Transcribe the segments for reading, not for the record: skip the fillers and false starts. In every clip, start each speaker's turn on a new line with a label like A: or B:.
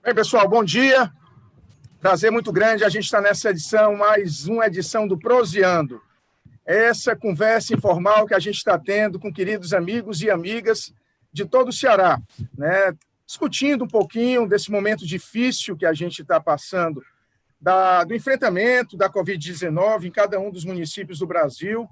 A: Bem, pessoal, bom dia. Prazer muito grande a gente estar nessa edição, mais uma edição do Proseando. Essa conversa informal que a gente está tendo com queridos amigos e amigas de todo o Ceará, né? Discutindo um pouquinho desse momento difícil que a gente está passando, do enfrentamento da Covid-19 em cada um dos municípios do Brasil,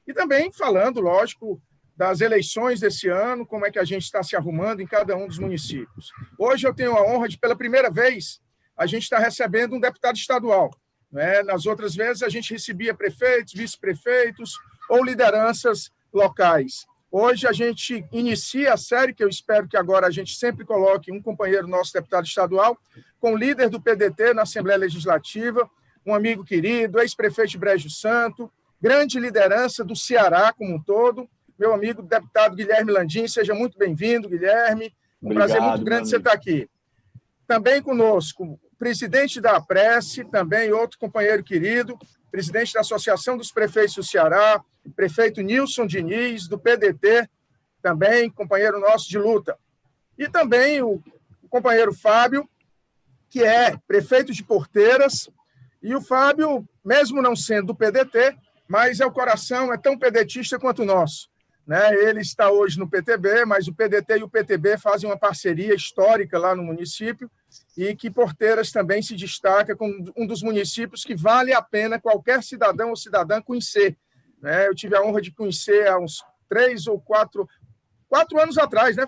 A: e também falando, lógico, das eleições desse ano, como é que a gente está se arrumando em cada um dos municípios. Hoje eu tenho a honra de, pela primeira vez, a gente está recebendo um deputado estadual, né? Nas outras vezes, a gente recebia prefeitos, vice-prefeitos ou lideranças locais. Hoje a gente inicia a série, que eu espero que agora a gente sempre coloque um companheiro nosso deputado estadual, com o líder do PDT na Assembleia Legislativa, um amigo querido, ex-prefeito de Brejo Santo, grande liderança do Ceará como um todo, meu amigo deputado Guilherme Landim. Seja muito bem-vindo, Guilherme. Prazer muito grande você estar aqui. Também conosco, o presidente da Apresse, também outro companheiro querido, presidente da Associação dos Prefeitos do Ceará, prefeito Nilson Diniz, do PDT, também companheiro nosso de luta. E também o companheiro Fábio, que é prefeito de Porteiras, e o Fábio, mesmo não sendo do PDT, mas o coração é tão pedetista quanto o nosso, né? Ele está hoje no PTB, mas o PDT e o PTB fazem uma parceria histórica lá no município, e que Porteiras também se destaca como um dos municípios que vale a pena qualquer cidadão ou cidadã conhecer, né? Eu tive a honra de conhecer há uns 3 ou 4 anos atrás, né?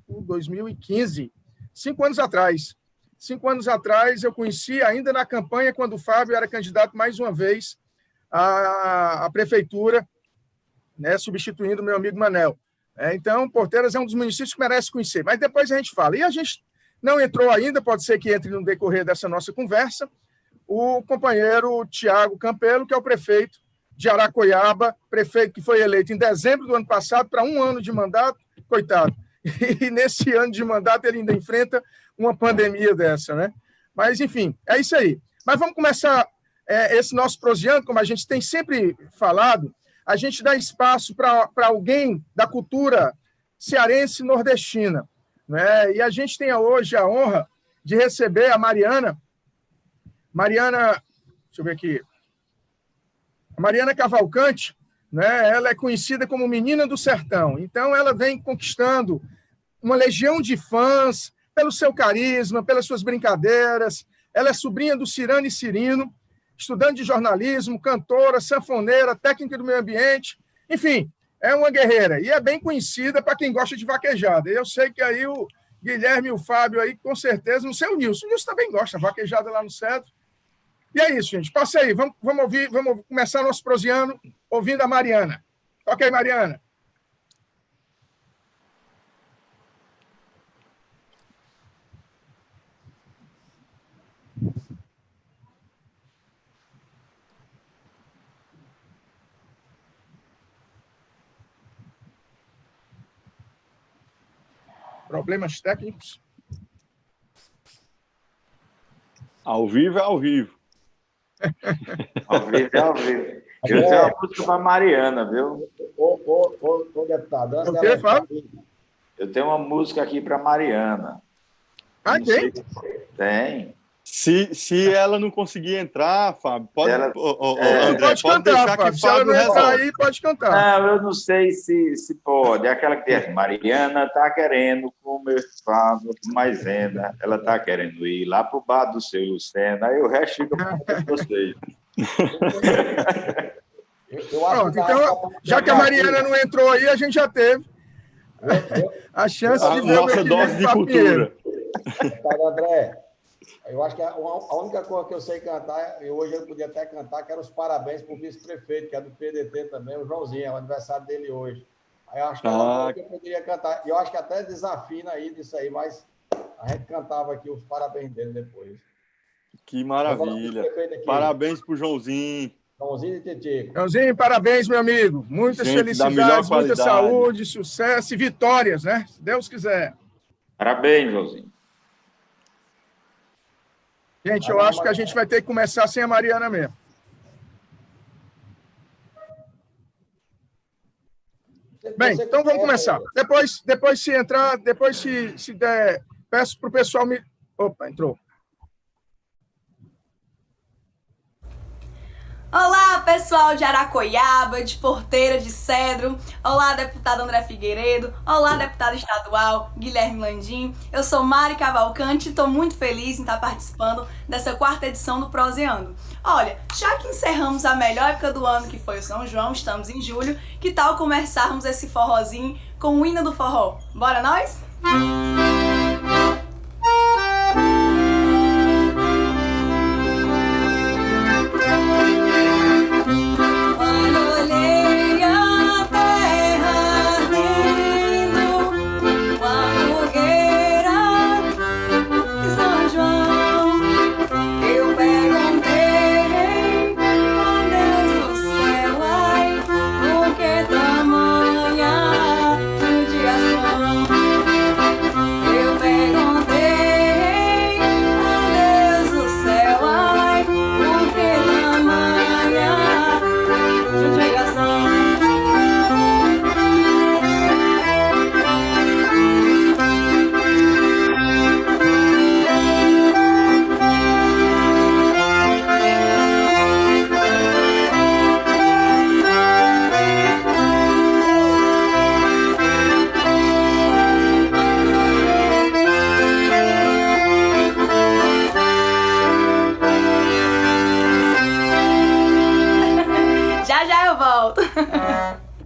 A: 2015, 5 anos atrás. 5 anos atrás eu conheci ainda na campanha, quando o Fábio era candidato mais uma vez à prefeitura, né, substituindo o meu amigo Manel. Então, Porteiras é um dos municípios que merece conhecer, mas depois a gente fala. E a gente não entrou ainda, pode ser que entre no decorrer dessa nossa conversa, o companheiro Tiago Campelo, que é o prefeito de Aracoiaba, prefeito que foi eleito em dezembro do ano passado para 1 ano de mandato, coitado. E nesse ano de mandato ele ainda enfrenta uma pandemia dessa, né? Mas, enfim, é isso aí. Mas vamos começar esse nosso proseando, como a gente tem sempre falado. A gente dá espaço para alguém da cultura cearense nordestina, né? E a gente tem hoje a honra de receber a Mariana, deixa eu ver aqui, a Mariana Cavalcante, né? Ela é conhecida como Menina do Sertão. Então, ela vem conquistando uma legião de fãs pelo seu carisma, pelas suas brincadeiras. Ela é sobrinha do Cirane Cirino, estudante de jornalismo, cantora, sanfoneira, técnica do meio ambiente, enfim, é uma guerreira. E é bem conhecida para quem gosta de vaquejada. Eu sei que aí o Guilherme e o Fábio, aí, com certeza, não sei o Nilson. O Nilson também gosta, vaquejada lá no Cedro. E é isso, gente. Passa aí, vamos ouvir, vamos começar nosso proseando ouvindo a Mariana. Ok, Mariana. Problemas técnicos.
B: Ao vivo é ao vivo.
C: Ao vivo é ao vivo. Eu tenho uma música para Mariana, viu?
D: Ô, deputado.
A: O quê, Fábio?
C: Eu tenho uma música aqui para Mariana.
A: Ah, tem?
C: Tem.
B: Se ela não conseguir entrar, Fábio, pode,
C: Ela,
B: André,
A: pode cantar,
B: deixar
A: Fábio.
B: que
A: Se ela
B: Fábio
A: não entrar
B: resolve.
A: aí, pode cantar.
C: Não, eu não sei se pode. É aquela que diz, Mariana tá querendo comer Fábio com maisena. Ela tá querendo ir lá pro bar do seu Lucena. Aí o resto fica para vocês.
A: Pronto, então, já que a Mariana não entrou aí, a gente já teve a chance de ver o
B: nossa dose de cultura.
D: Deputado André, eu acho que a única coisa que eu sei cantar, e hoje eu podia até cantar, que era os parabéns para o vice-prefeito, que é do PDT também, o Joãozinho, é o aniversário dele hoje. Aí eu acho que eu poderia cantar, e eu acho que até desafina aí disso aí, mas a gente cantava aqui os parabéns dele depois.
B: Que maravilha. Parabéns para o Joãozinho.
D: Joãozinho e Titico.
A: Joãozinho, parabéns, meu amigo. Muitas felicidades, muita saúde, sucesso e vitórias, né? Se Deus quiser.
C: Parabéns, Joãozinho.
A: Gente, eu acho que a gente vai ter que começar sem a Mariana mesmo. Bem, então vamos começar. Depois se entrar, depois se der, peço para o pessoal me Opa, entrou.
E: Olá, pessoal de Aracoiaba, de Porteira de Cedro. Olá, deputado André Figueiredo. Olá, deputado estadual Guilherme Landim. Eu sou Mari Cavalcante e estou muito feliz em estar participando dessa 4ª edição do Proseando. Olha, já que encerramos a melhor época do ano, que foi o São João, estamos em julho, que tal começarmos esse forrozinho com o hino do forró? Bora nós?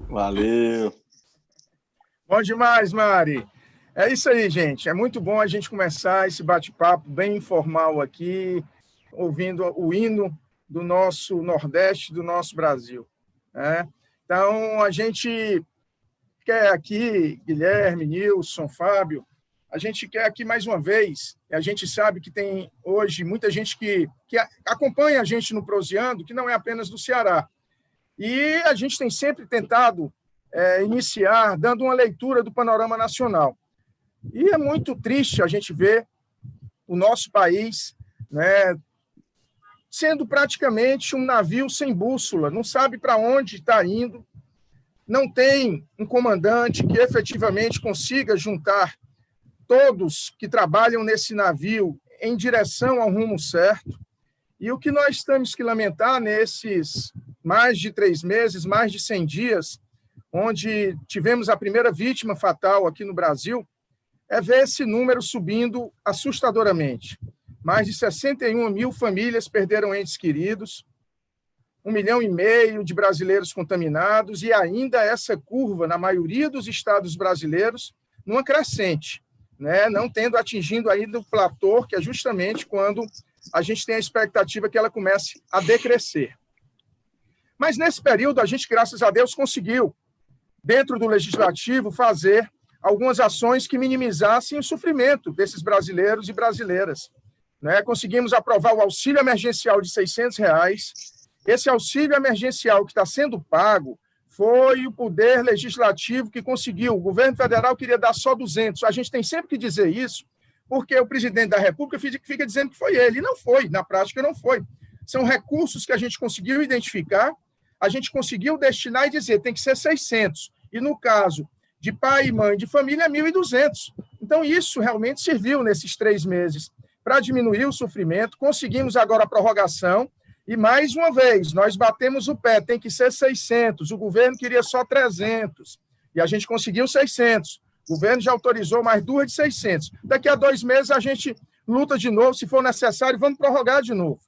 B: Valeu.
A: Bom demais, Mari. É isso aí, gente. É muito bom a gente começar esse bate-papo bem informal aqui, ouvindo o hino do nosso Nordeste, do nosso Brasil, né? Então, a gente quer aqui, Guilherme, Nilson, Fábio, a gente quer aqui mais uma vez, a gente sabe que tem hoje muita gente que acompanha a gente no Proseando, que não é apenas do Ceará. E a gente tem sempre tentado iniciar dando uma leitura do panorama nacional. E é muito triste a gente ver o nosso país, né, sendo praticamente um navio sem bússola, não sabe para onde está indo, não tem um comandante que efetivamente consiga juntar todos que trabalham nesse navio em direção ao rumo certo. E o que nós temos que lamentar nesses mais de 3 meses, mais de 100 dias, onde tivemos a primeira vítima fatal aqui no Brasil, é ver esse número subindo assustadoramente. Mais de 61 mil famílias perderam entes queridos, 1,5 milhão de brasileiros contaminados e ainda essa curva, na maioria dos estados brasileiros, numa crescente, né? Não tendo atingido ainda o platô, que é justamente quando a gente tem a expectativa que ela comece a decrescer. Mas nesse período, a gente, graças a Deus, conseguiu, dentro do Legislativo, fazer algumas ações que minimizassem o sofrimento desses brasileiros e brasileiras, né? Conseguimos aprovar o auxílio emergencial de R$ 600. Esse auxílio emergencial que está sendo pago foi o Poder Legislativo que conseguiu. O governo federal queria dar só 200. A gente tem sempre que dizer isso, porque o presidente da República fica dizendo que foi ele. E não foi, na prática não foi. São recursos que a gente conseguiu identificar, a gente conseguiu destinar e dizer tem que ser 600. E no caso de pai e mãe de família, 1.200. Então, isso realmente serviu nesses 3 meses para diminuir o sofrimento. Conseguimos agora a prorrogação e, mais uma vez, nós batemos o pé, tem que ser 600. O governo queria só 300 e a gente conseguiu 600. O governo já autorizou mais 2 de 600. Daqui a 2 meses a gente luta de novo, se for necessário, vamos prorrogar de novo.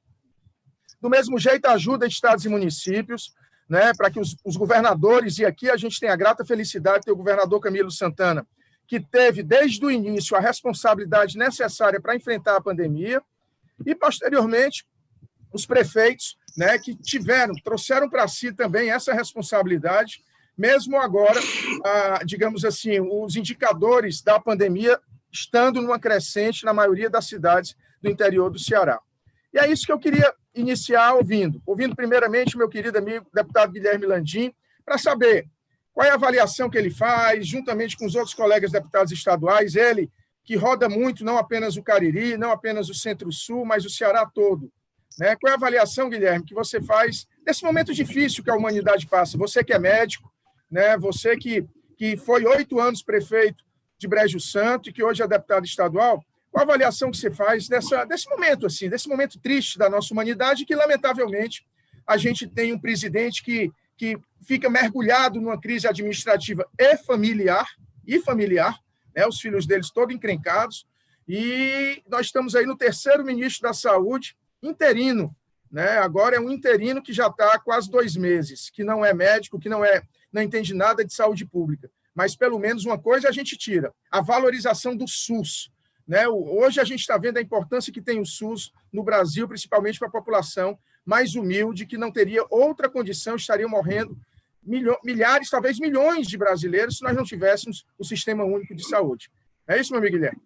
A: Do mesmo jeito, ajuda estados e municípios, né, para que os governadores, e aqui a gente tem a grata felicidade de ter o governador Camilo Santana, que teve desde o início a responsabilidade necessária para enfrentar a pandemia, e posteriormente os prefeitos, né, que trouxeram para si também essa responsabilidade, mesmo agora, digamos assim, os indicadores da pandemia estando numa crescente na maioria das cidades do interior do Ceará. E é isso que eu queria iniciar ouvindo primeiramente meu querido amigo, deputado Guilherme Landim, para saber qual é a avaliação que ele faz, juntamente com os outros colegas deputados estaduais, ele que roda muito, não apenas o Cariri, não apenas o Centro-Sul, mas o Ceará todo, né? Qual é a avaliação, Guilherme, que você faz nesse momento difícil que a humanidade passa? Você que é médico, né? Você que foi 8 anos prefeito de Brejo Santo e que hoje é deputado estadual, qual a avaliação que você faz desse momento, assim, desse momento triste da nossa humanidade, que, lamentavelmente, a gente tem um presidente que fica mergulhado numa crise administrativa e familiar, né, os filhos deles todos encrencados, e nós estamos aí no terceiro ministro da Saúde, interino, né? Agora é um interino que já está há quase 2 meses, que não é médico, que não entende nada de saúde pública, mas pelo menos uma coisa a gente tira, a valorização do SUS, né? Hoje a gente está vendo a importância que tem o SUS no Brasil, principalmente para a população mais humilde, que não teria outra condição, estariam morrendo milhares, talvez milhões de brasileiros se nós não tivéssemos o Sistema Único de Saúde. É isso, meu amigo Guilherme?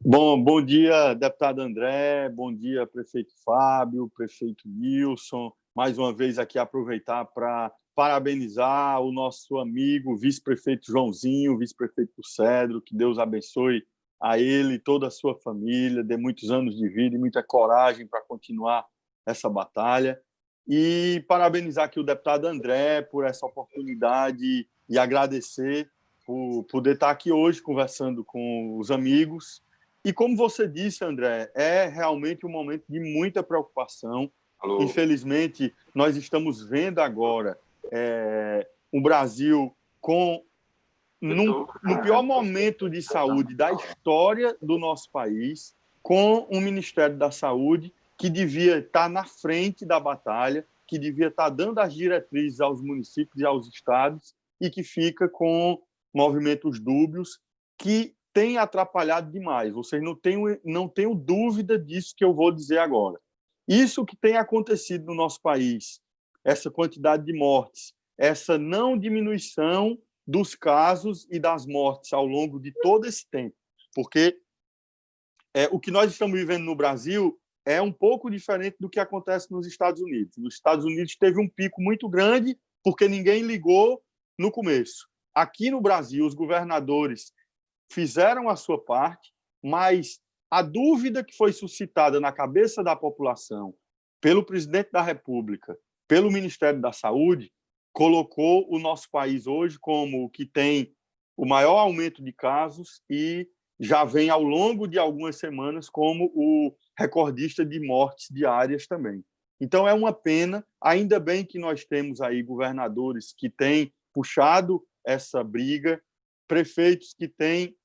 B: Bom dia, deputado André, bom dia, prefeito Fábio, prefeito Nilson. Mais uma vez aqui aproveitar para parabenizar o nosso amigo, vice-prefeito Joãozinho, vice-prefeito do Cedro, que Deus abençoe a ele e toda a sua família, dê muitos anos de vida e muita coragem para continuar essa batalha. E parabenizar aqui o deputado André por essa oportunidade e agradecer por poder estar aqui hoje conversando com os amigos. E como você disse, André, é realmente um momento de muita preocupação.
C: Alô.
B: Infelizmente, nós estamos vendo agora o Brasil no pior momento de saúde da história do nosso país, com um Ministério da Saúde que devia estar na frente da batalha, que devia estar dando as diretrizes aos municípios e aos estados, e que fica com movimentos dúbios que tem atrapalhado demais. Vocês não tenham dúvida disso que eu vou dizer agora. Isso que tem acontecido no nosso país, essa quantidade de mortes, essa não diminuição dos casos e das mortes ao longo de todo esse tempo, porque o que nós estamos vivendo no Brasil é um pouco diferente do que acontece nos Estados Unidos. Nos Estados Unidos teve um pico muito grande porque ninguém ligou no começo. Aqui no Brasil, os governadores fizeram a sua parte, mas a dúvida que foi suscitada na cabeça da população pelo presidente da República, pelo Ministério da Saúde, colocou o nosso país hoje como o que tem o maior aumento de casos e já vem ao longo de algumas semanas como o recordista de mortes diárias também. Então é uma pena, ainda bem que nós temos aí governadores que têm puxado essa briga, prefeitos que têm,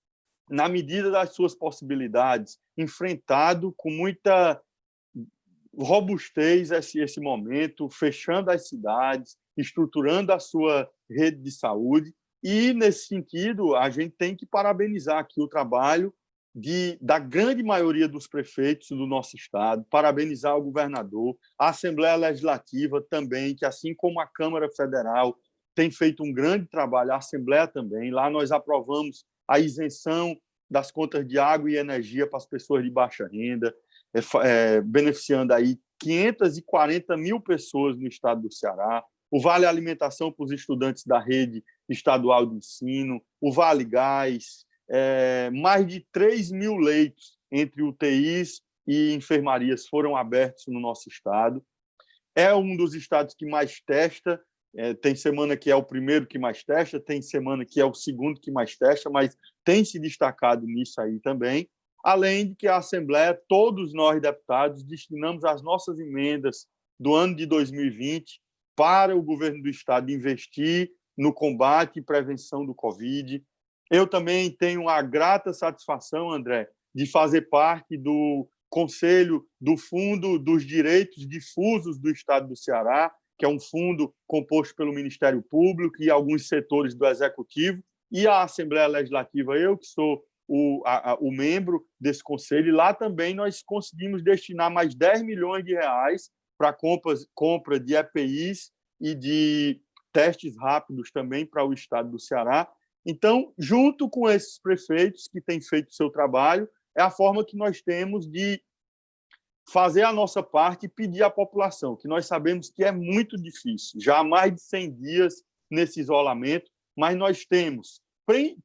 B: na medida das suas possibilidades, enfrentado com muita robustez esse momento, fechando as cidades, estruturando a sua rede de saúde. E, nesse sentido, a gente tem que parabenizar aqui o trabalho da grande maioria dos prefeitos do nosso estado, parabenizar o governador, a Assembleia Legislativa também, que, assim como a Câmara Federal, tem feito um grande trabalho, a Assembleia também. Lá nós aprovamos a isenção das contas de água e energia para as pessoas de baixa renda, beneficiando aí 540 mil pessoas no estado do Ceará, o Vale Alimentação para os estudantes da rede estadual de ensino, o Vale Gás, mais de 3 mil leitos entre UTIs e enfermarias foram abertos no nosso estado. É um dos estados que mais testa, tem semana que é o primeiro que mais testa, tem semana que é o segundo que mais testa, mas tem se destacado nisso aí também. Além de que a Assembleia, todos nós deputados, destinamos as nossas emendas do ano de 2020 para o governo do estado investir no combate e prevenção do Covid. Eu também tenho a grata satisfação, André, de fazer parte do Conselho do Fundo dos Direitos Difusos do Estado do Ceará, que é um fundo composto pelo Ministério Público e alguns setores do Executivo, e a Assembleia Legislativa, eu que sou o membro desse conselho, e lá também nós conseguimos destinar mais 10 milhões de reais para compra de EPIs e de testes rápidos também para o estado do Ceará. Então, junto com esses prefeitos que têm feito o seu trabalho, é a forma que nós temos de fazer a nossa parte e pedir à população, que nós sabemos que é muito difícil, já há mais de 100 dias nesse isolamento, mas nós temos,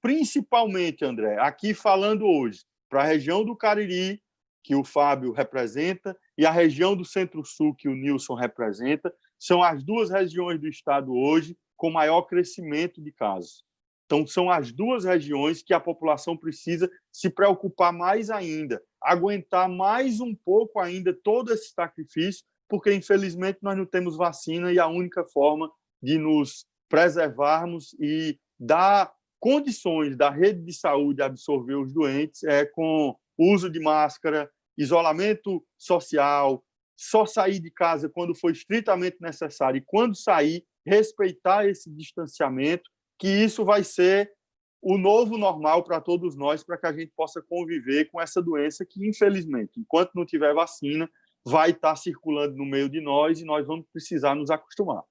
B: principalmente, André, aqui falando hoje, para a região do Cariri, que o Fábio representa, e a região do Centro-Sul, que o Nilson representa, são as duas regiões do estado hoje com maior crescimento de casos. Então, são as duas regiões que a população precisa se preocupar mais ainda, aguentar mais um pouco ainda todo esse sacrifício, porque, infelizmente, nós não temos vacina e a única forma de nos preservarmos e dar condições da rede de saúde absorver os doentes é com uso de máscara, isolamento social, só sair de casa quando for estritamente necessário e, quando sair, respeitar esse distanciamento, que isso vai ser o novo normal para todos nós, para que a gente possa conviver com essa doença que, infelizmente, enquanto não tiver vacina, vai estar circulando no meio de nós e nós vamos precisar nos acostumar.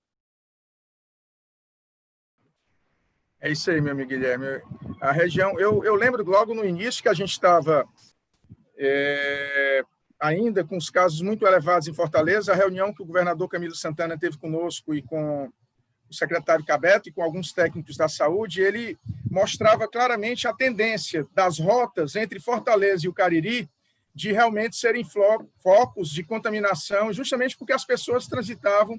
A: É isso aí, meu amigo Guilherme. A região, eu lembro logo no início que a gente estava ainda com os casos muito elevados em Fortaleza, a reunião que o governador Camilo Santana teve conosco e com o secretário Cabeto e com alguns técnicos da saúde, ele mostrava claramente a tendência das rotas entre Fortaleza e o Cariri de realmente serem focos de contaminação, justamente porque as pessoas transitavam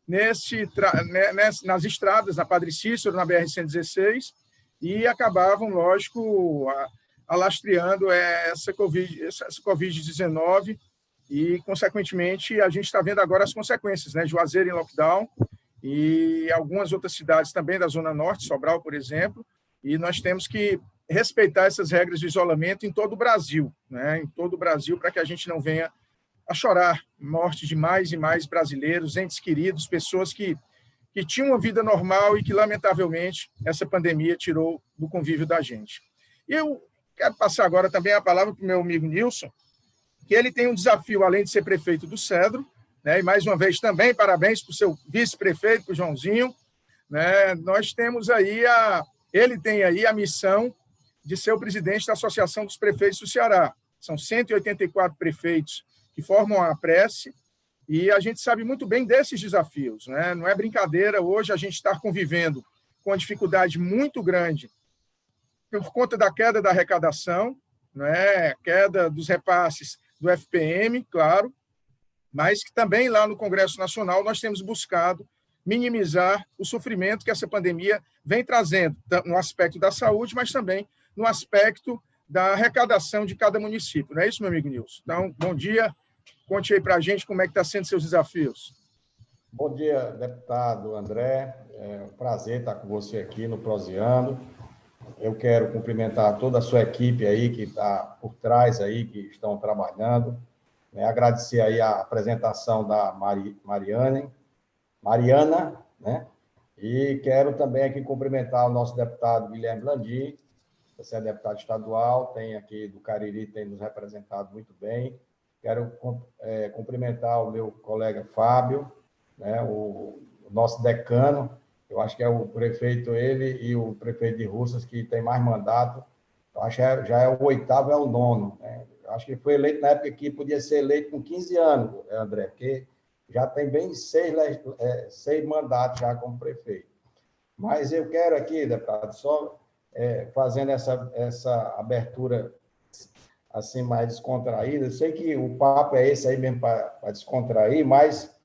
A: nas estradas, na Padre Cícero, na BR-116, e acabavam, lógico, alastreando essa Covid-19 e, consequentemente, a gente está vendo agora as consequências, né? Juazeiro em lockdown e algumas outras cidades também da Zona Norte, Sobral, por exemplo, e nós temos que respeitar essas regras de isolamento em todo o Brasil, né? Em todo o Brasil, para que a gente não venha a chorar morte de mais e mais brasileiros, entes queridos, pessoas que tinham uma vida normal e que, lamentavelmente, essa pandemia tirou do convívio da gente. E eu quero passar agora também a palavra para o meu amigo Nilson, que ele tem um desafio, além de ser prefeito do Cedro, né, e mais uma vez também parabéns para o seu vice-prefeito, para o Joãozinho, né, nós temos aí ele tem aí a missão de ser o presidente da Associação dos Prefeitos do Ceará. São 184 prefeitos que formam a prece, e a gente sabe muito bem desses desafios, né? Não é brincadeira hoje a gente estar convivendo com uma dificuldade muito grande por conta da queda da arrecadação, né? Queda dos repasses do FPM, claro, mas que também lá no Congresso Nacional nós temos buscado minimizar o sofrimento que essa pandemia vem trazendo, no aspecto da saúde, mas também no aspecto da arrecadação de cada município. Não é isso, meu amigo Nilson? Então, bom dia. Conte aí para a gente como é que está sendo seus desafios.
D: Bom dia, deputado André. É um prazer estar com você aqui no Proseando. Eu quero cumprimentar toda a sua equipe aí que está por trás aí, que estão trabalhando. Agradecer aí a apresentação da Mariana, né? E quero também aqui cumprimentar o nosso deputado Guilherme Landim. Você é deputado estadual, tem aqui do Cariri, tem nos representado muito bem. Quero cumprimentar o meu colega Fábio, né, o nosso decano. Eu acho que é o prefeito, ele e o prefeito de Russas, que tem mais mandato. Eu acho que já é o 8º, é o 9º. Né? Eu acho que ele foi eleito na época que podia ser eleito com 15 anos, André, porque já tem bem 6 mandatos já como prefeito. Mas eu quero aqui, deputado, só fazendo essa abertura assim, mais descontraída. Eu sei que o papo é esse aí mesmo para descontrair, mas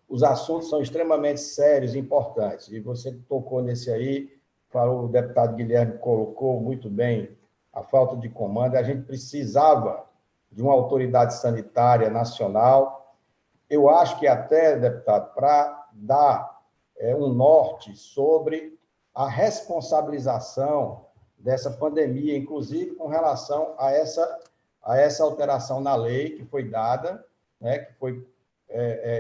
D: os assuntos são extremamente sérios e importantes. E você tocou nesse aí, falou, o deputado Guilherme colocou muito bem a falta de comando. A gente precisava de uma autoridade sanitária nacional. Eu acho que até, deputado, para dar um norte sobre a responsabilização dessa pandemia, inclusive com relação a essa alteração na lei que foi dada, né, que foi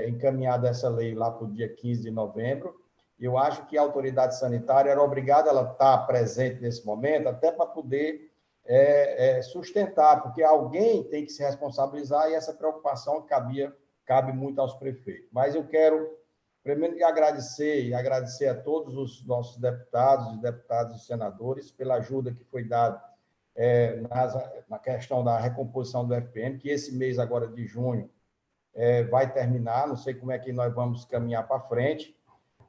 D: encaminhada essa lei lá para o dia 15 de novembro. Eu acho que a autoridade sanitária era obrigada a estar presente nesse momento, até para poder sustentar, porque alguém tem que se responsabilizar e essa preocupação cabe muito aos prefeitos. Mas eu quero, primeiro, agradecer a todos os nossos deputados e senadores pela ajuda que foi dada na questão da recomposição do FPM, que esse mês agora de junho vai terminar, não sei como é que nós vamos caminhar para frente.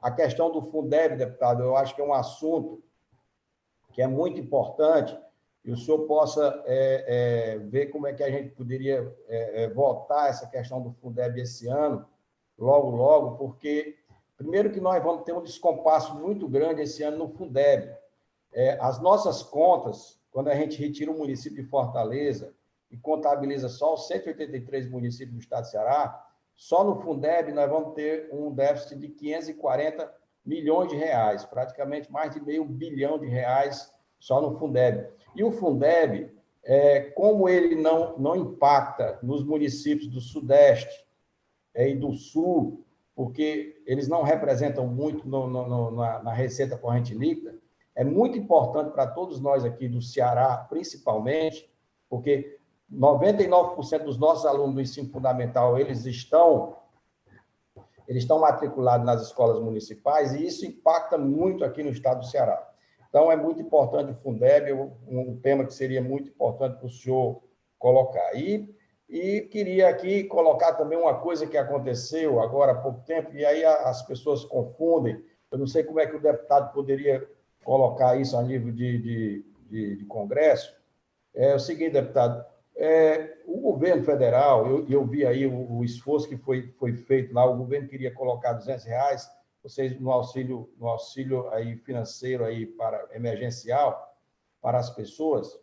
D: A questão do Fundeb, deputado, eu acho que é um assunto que é muito importante e o senhor possa ver como é que a gente poderia votar essa questão do Fundeb esse ano, logo, porque, primeiro que nós vamos ter um descompasso muito grande esse ano no Fundeb, As nossas contas, quando a gente retira o município de Fortaleza e contabiliza só os 183 municípios do estado de Ceará, só no Fundeb nós vamos ter um déficit de 540 milhões de reais, praticamente mais de R$500 bilhão só no Fundeb. E o Fundeb, como ele não impacta nos municípios do Sudeste e do Sul, porque eles não representam muito na receita corrente líquida, é muito importante para todos nós aqui do Ceará, principalmente, porque 99% dos nossos alunos do ensino fundamental, eles estão matriculados nas escolas municipais, e isso impacta muito aqui no estado do Ceará. Então, é muito importante o Fundeb, um tema que seria muito importante para o senhor colocar. E queria aqui colocar também uma coisa que aconteceu agora há pouco tempo, e aí as pessoas confundem. Eu não sei como é que o deputado poderia colocar isso a nível de Congresso. É o seguinte, deputado, o governo federal, eu vi aí o esforço que foi feito lá, o governo queria colocar R$200, vocês no auxílio aí financeiro aí para emergencial para as pessoas,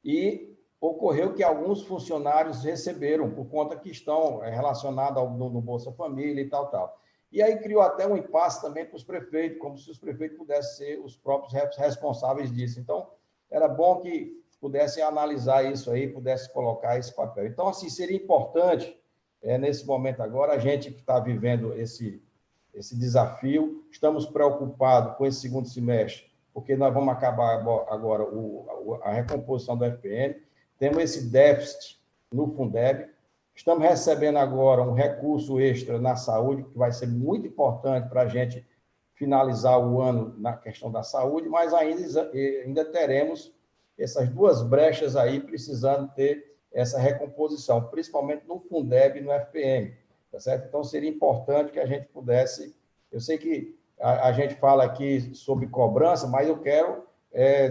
D: e ocorreu que alguns funcionários receberam por conta que estão relacionados no Bolsa Família e tal. E aí criou até um impasse também para os prefeitos, como se os prefeitos pudessem ser os próprios responsáveis disso. Então, era bom que pudessem analisar isso aí, pudessem colocar esse papel. Então, assim, seria importante, nesse momento agora, a gente que está vivendo esse desafio, estamos preocupados com esse segundo semestre, porque nós vamos acabar agora a recomposição do FPM, temos esse déficit no Fundeb, estamos recebendo agora um recurso extra na saúde, que vai ser muito importante para a gente finalizar o ano na questão da saúde, mas ainda teremos essas duas brechas aí precisando ter essa recomposição, principalmente no Fundeb e no FPM, tá certo? Então, seria importante que a gente pudesse... Eu sei que a gente fala aqui sobre cobrança, mas eu quero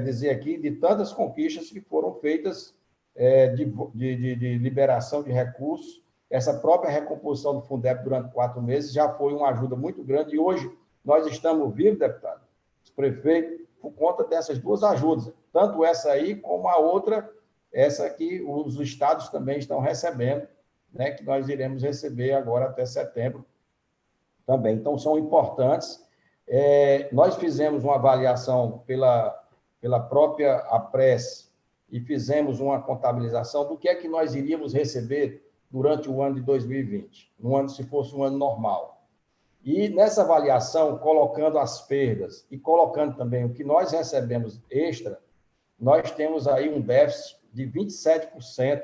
D: dizer aqui de tantas conquistas que foram feitas de liberação de recursos. Essa própria recomposição do Fundeb durante 4 meses já foi uma ajuda muito grande, e hoje nós estamos vivos, deputado, os prefeitos, por conta dessas duas ajudas, tanto essa aí como a outra, essa que os estados também estão recebendo, né, que nós iremos receber agora até setembro também. Então, são importantes. Nós fizemos uma avaliação pela própria APRES e fizemos uma contabilização do que é que nós iríamos receber durante o ano de 2020, se fosse um ano normal. E nessa avaliação, colocando as perdas e colocando também o que nós recebemos extra, nós temos aí um déficit de 27%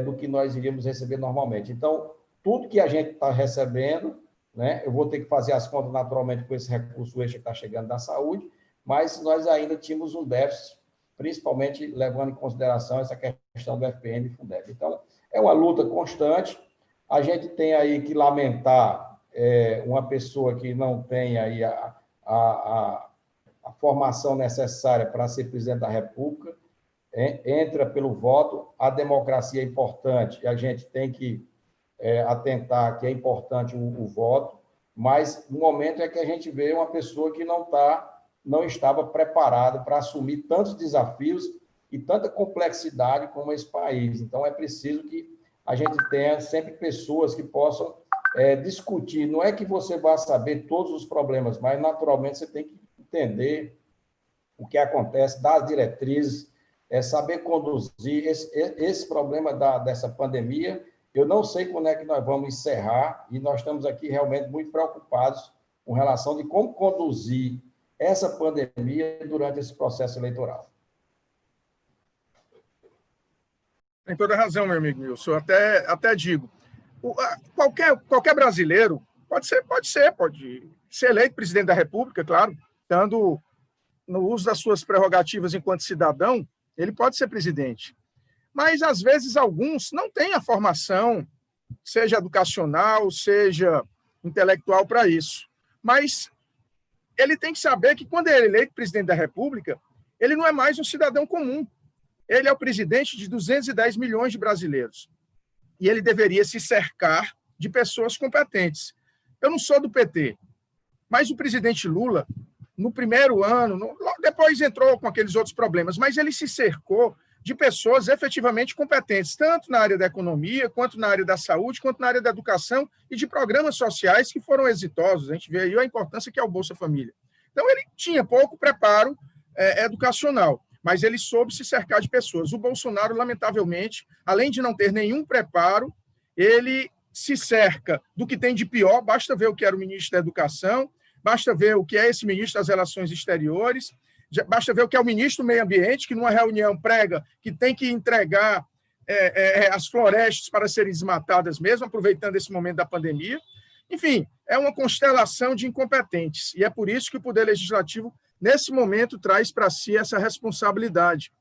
D: do que nós iríamos receber normalmente. Então, tudo que a gente está recebendo, né, eu vou ter que fazer as contas naturalmente com esse recurso extra que está chegando da saúde, mas nós ainda tínhamos um déficit, principalmente levando em consideração essa questão do FPM e Fundeb. Então, é uma luta constante. A gente tem aí que lamentar uma pessoa que não tem aí a formação necessária para ser presidente da República, entra pelo voto. A democracia é importante e a gente tem que atentar que é importante o voto, mas no momento é que a gente vê uma pessoa que não estava preparada para assumir tantos desafios e tanta complexidade como esse país. Então, é preciso que a gente tenha sempre pessoas que possam discutir. Não é que você vá saber todos os problemas, mas, naturalmente, você tem que entender o que acontece, dar as diretrizes, saber conduzir esse problema dessa pandemia. Eu não sei quando é que nós vamos encerrar, e nós estamos aqui realmente muito preocupados com relação de como conduzir essa pandemia durante esse processo eleitoral.
A: Tem toda razão, meu amigo Nilson. Até digo, qualquer brasileiro pode ser eleito presidente da República, claro, estando no uso das suas prerrogativas enquanto cidadão, ele pode ser presidente. Mas, às vezes, alguns não têm a formação, seja educacional, seja intelectual para isso. Mas ele tem que saber que, quando ele é eleito presidente da República, ele não é mais um cidadão comum. Ele é o presidente de 210 milhões de brasileiros. E ele deveria se cercar de pessoas competentes. Eu não sou do PT, mas o presidente Lula, no primeiro ano, depois entrou com aqueles outros problemas, mas ele se cercou de pessoas efetivamente competentes, tanto na área da economia, quanto na área da saúde, quanto na área da educação e de programas sociais que foram exitosos. A gente vê aí a importância que é o Bolsa Família. Então, ele tinha pouco preparo educacional, mas ele soube se cercar de pessoas. O Bolsonaro, lamentavelmente, além de não ter nenhum preparo, ele se cerca do que tem de pior, basta ver o que era o ministro da Educação, basta ver o que é esse ministro das Relações Exteriores, basta ver o que é o ministro do Meio Ambiente, que numa reunião prega que tem que entregar as florestas para serem desmatadas mesmo, aproveitando esse momento da pandemia. Enfim, é uma constelação de incompetentes, e é por isso que o Poder Legislativo, nesse momento, traz para si essa responsabilidade.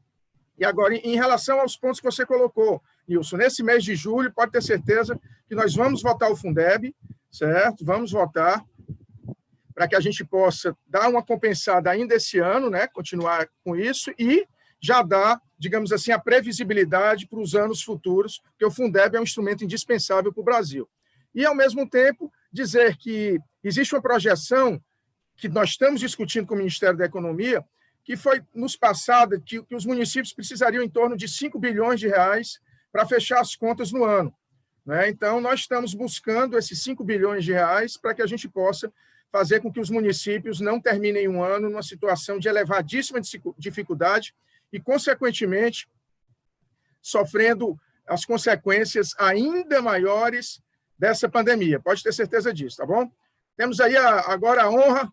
A: E agora, em relação aos pontos que você colocou, Nilson, nesse mês de julho, pode ter certeza que nós vamos votar o Fundeb, certo? Vamos votar para que a gente possa dar uma compensada ainda esse ano, né? Continuar com isso e já dar, digamos assim, a previsibilidade para os anos futuros, porque o Fundeb é um instrumento indispensável para o Brasil. E, ao mesmo tempo, dizer que existe uma projeção que nós estamos discutindo com o Ministério da Economia, que foi nos passada que os municípios precisariam em torno de 5 bilhões de reais para fechar as contas no ano, né? Então, nós estamos buscando esses 5 bilhões de reais para que a gente possa fazer com que os municípios não terminem um ano numa situação de elevadíssima dificuldade e, consequentemente, sofrendo as consequências ainda maiores dessa pandemia. Pode ter certeza disso, tá bom? Temos aí agora a honra,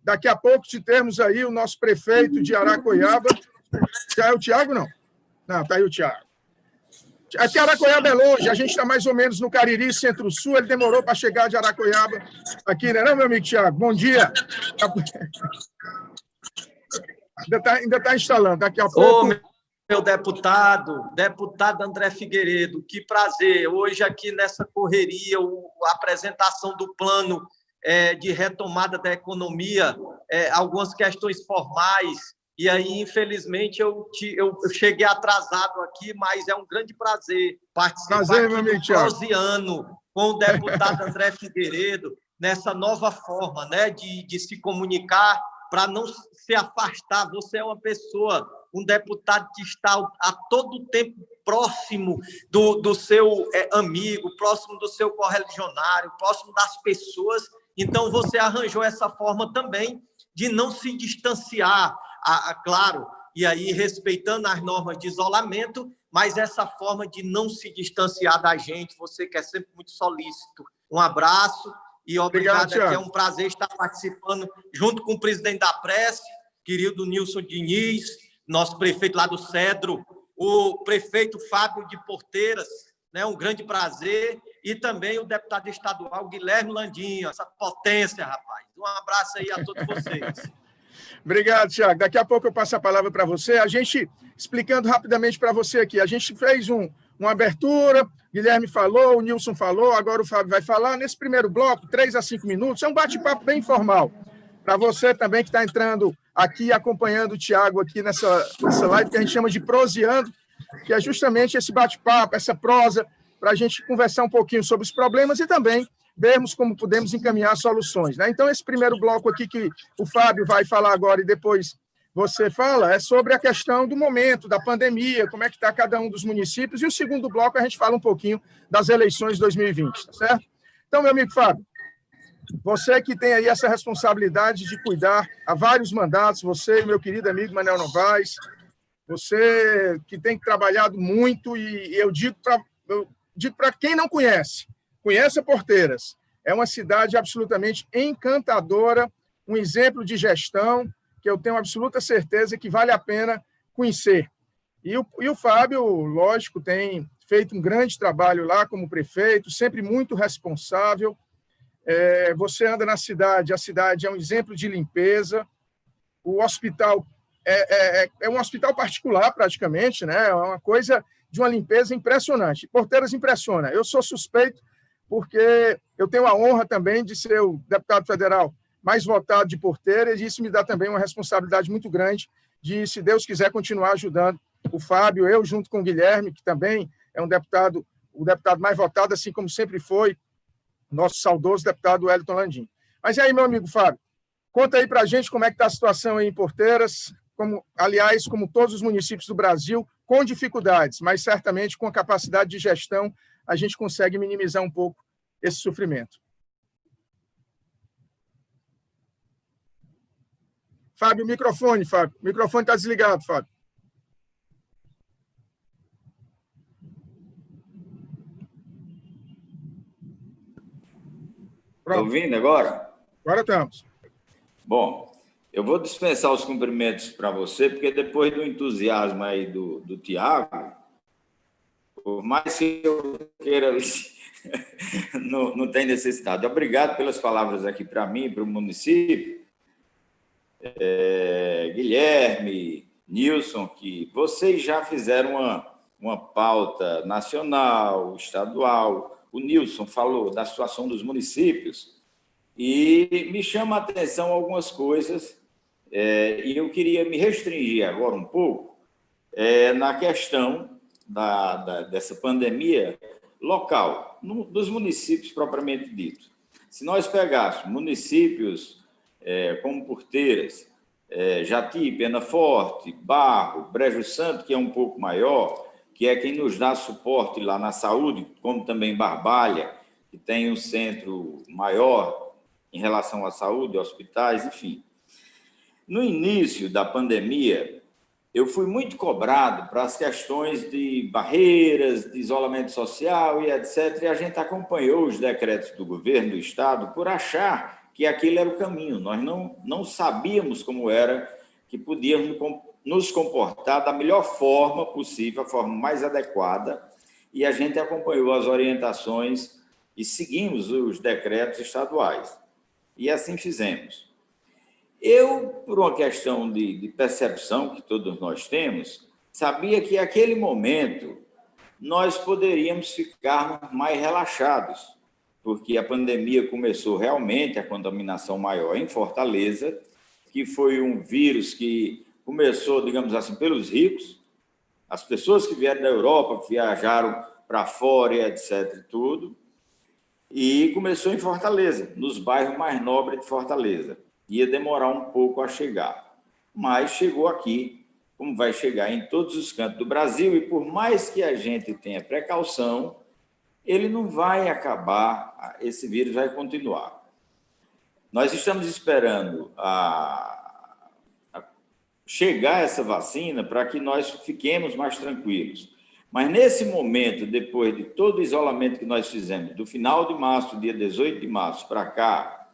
A: daqui a pouco, de termos aí o nosso prefeito de Aracoiaba. Já é o Tiago, não? Não, está aí o Tiago. Aqui Aracoiaba é longe, a gente está mais ou menos no Cariri, Centro-Sul, ele demorou para chegar de Aracoiaba aqui, né, não, meu amigo Tiago? Bom dia. Ainda tá instalando, daqui a pouco...
F: Ô, meu deputado André Figueiredo, que prazer, hoje aqui nessa correria, a apresentação do plano de retomada da economia, algumas questões formais, e aí, infelizmente, eu cheguei atrasado aqui, mas é um grande prazer participar aqui do Prosiano com o deputado André Figueiredo, nessa nova forma, né, de se comunicar, para não se afastar. Você é uma pessoa, um deputado que está a todo tempo próximo do seu amigo, próximo do seu correligionário, próximo das pessoas. Então, você arranjou essa forma também de não se distanciar, claro, e aí respeitando as normas de isolamento, mas essa forma de não se distanciar da gente, você que é sempre muito solícito. Um abraço e obrigado. É um prazer estar participando junto com o presidente da Prece, querido Nilson Diniz, nosso prefeito lá do Cedro, o prefeito Fábio de Porteiras, né, um grande prazer, e também o deputado estadual Guilherme Landinho, essa potência, rapaz. Um abraço aí a todos vocês.
A: Obrigado, Tiago. Daqui a pouco eu passo a palavra para você. A gente, explicando rapidamente para você aqui, a gente fez uma abertura, Guilherme falou, o Nilson falou, agora o Fábio vai falar. Nesse primeiro bloco, 3 a 5 minutos, é um bate-papo bem informal. Para você também que está entrando aqui, acompanhando o Tiago aqui nessa live, que a gente chama de Prosiando, que é justamente esse bate-papo, essa prosa, para a gente conversar um pouquinho sobre os problemas e também vermos como podemos encaminhar soluções, né? Então, esse primeiro bloco aqui que o Fábio vai falar agora e depois você fala, é sobre a questão do momento, da pandemia, como é que está cada um dos municípios, e o segundo bloco a gente fala um pouquinho das eleições de 2020, tá certo? Então, meu amigo Fábio, você que tem aí essa responsabilidade de cuidar há vários mandatos, você e meu querido amigo Manuel Novaes, você que tem trabalhado muito, e eu digo para quem não conhece a Porteiras. É uma cidade absolutamente encantadora, um exemplo de gestão que eu tenho absoluta certeza que vale a pena conhecer. E o Fábio, lógico, tem feito um grande trabalho lá como prefeito, sempre muito responsável. Você anda na cidade, a cidade é um exemplo de limpeza. O hospital é um hospital particular, praticamente, né? É uma coisa de uma limpeza impressionante. Porteiras impressiona. Eu sou suspeito porque eu tenho a honra também de ser o deputado federal mais votado de Porteiras, e isso me dá também uma responsabilidade muito grande de, se Deus quiser, continuar ajudando o Fábio, eu junto com o Guilherme, que também é o deputado mais votado, assim como sempre foi nosso saudoso deputado Wellington Landim. Mas e aí, meu amigo Fábio, Conta aí para a gente como é que está a situação aí em Porteiras, aliás, como todos os municípios do Brasil, com dificuldades, mas certamente com a capacidade de gestão a gente consegue minimizar um pouco esse sofrimento. Fábio, microfone, Fábio. O microfone está desligado, Fábio.
C: Está ouvindo agora?
A: Agora estamos.
C: Bom, eu vou dispensar os cumprimentos para você, porque depois do entusiasmo aí do Tiago, por mais que eu queira, não tem necessidade. Obrigado pelas palavras aqui para mim, para o município. Guilherme, Nilson, que vocês já fizeram uma pauta nacional, estadual. O Nilson falou da situação dos municípios e me chama a atenção algumas coisas, e eu queria me restringir agora um pouco na questão dessa pandemia local, dos municípios propriamente dito. Se nós pegássemos municípios como Porteiras, Jati, Penaforte, Barro, Brejo Santo, que é um pouco maior, que é quem nos dá suporte lá na saúde, como também Barbalha, que tem um centro maior em relação à saúde, hospitais, enfim. No início da pandemia, eu fui muito cobrado para as questões de barreiras, de isolamento social e etc. E a gente acompanhou os decretos do governo do Estado por achar que aquele era o caminho. Nós não sabíamos como era que podíamos nos comportar da melhor forma possível, a forma mais adequada, e a gente acompanhou as orientações e seguimos os decretos estaduais. E assim fizemos. Eu, por uma questão de percepção que todos nós temos, sabia que naquele momento nós poderíamos ficar mais relaxados, porque a pandemia começou realmente, a contaminação maior em Fortaleza, que foi um vírus que começou, digamos assim, pelos ricos, as pessoas que vieram da Europa, que viajaram para fora, etc., tudo, e começou em Fortaleza, nos bairros mais nobres de Fortaleza. Ia demorar um pouco a chegar, mas chegou aqui, como vai chegar em todos os cantos do Brasil, e por mais que a gente tenha precaução, ele não vai acabar, esse vírus vai continuar. Nós estamos esperando chegar essa vacina para que nós fiquemos mais tranquilos. Mas nesse momento, depois de todo o isolamento que nós fizemos, do final de março, dia 18 de março para cá,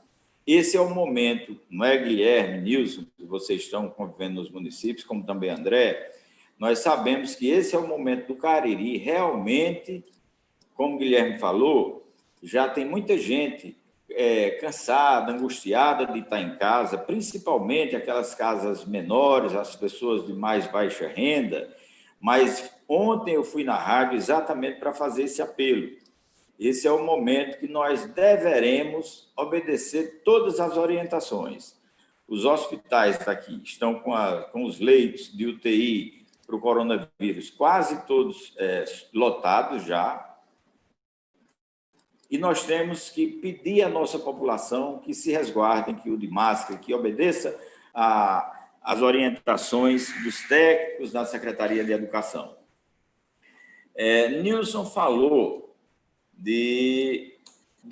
C: esse é o momento, não é, Guilherme, Nilson, que vocês estão convivendo nos municípios, como também André, nós sabemos que esse é o momento do Cariri, realmente, como o Guilherme falou, já tem muita gente cansada, angustiada de estar em casa, principalmente aquelas casas menores, as pessoas de mais baixa renda, mas ontem eu fui na rádio exatamente para fazer esse apelo. Esse é o momento que nós deveremos obedecer todas as orientações. Os hospitais daqui estão com os leitos de UTI para o coronavírus quase todos lotados já, e nós temos que pedir à nossa população que se resguardem, que use máscara, que obedeça às orientações dos técnicos da Secretaria de Educação. Nilson falou de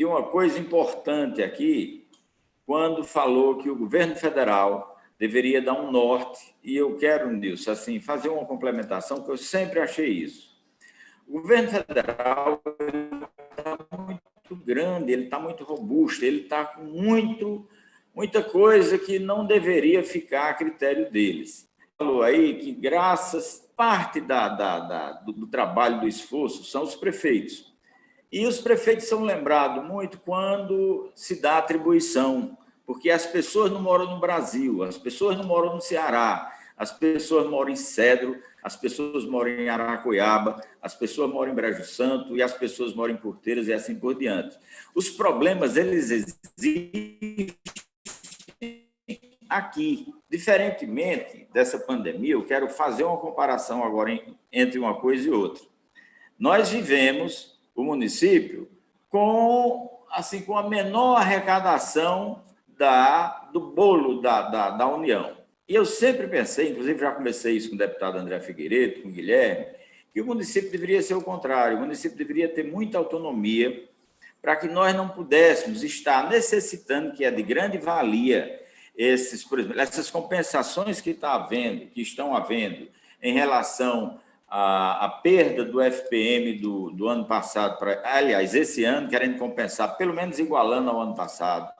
C: uma coisa importante aqui, quando falou que o governo federal deveria dar um norte, e eu quero, Nilson, assim, fazer uma complementação, que eu sempre achei isso. O governo federal está muito grande, ele está muito robusto, ele está com muita coisa que não deveria ficar a critério deles. Falou aí que parte do trabalho, do esforço, são os prefeitos. E os prefeitos são lembrados muito quando se dá atribuição, porque as pessoas não moram no Brasil, as pessoas não moram no Ceará, as pessoas moram em Cedro, as pessoas moram em Aracoiaba, as pessoas moram em Brejo Santo e as pessoas moram em Porteiras e assim por diante. Os problemas, eles existem aqui. Diferentemente dessa pandemia, eu quero fazer uma comparação agora entre uma coisa e outra. Nós vivemos o município com a menor arrecadação do bolo da União. E eu sempre pensei, inclusive já comecei isso com o deputado André Figueiredo, com o Guilherme, que o município deveria ser o contrário, o município deveria ter muita autonomia para que nós não pudéssemos estar necessitando, que é de grande valia, por exemplo, essas compensações que estão havendo em relação à perda do FPM do ano passado, aliás, esse ano, querendo compensar, pelo menos igualando ao ano passado.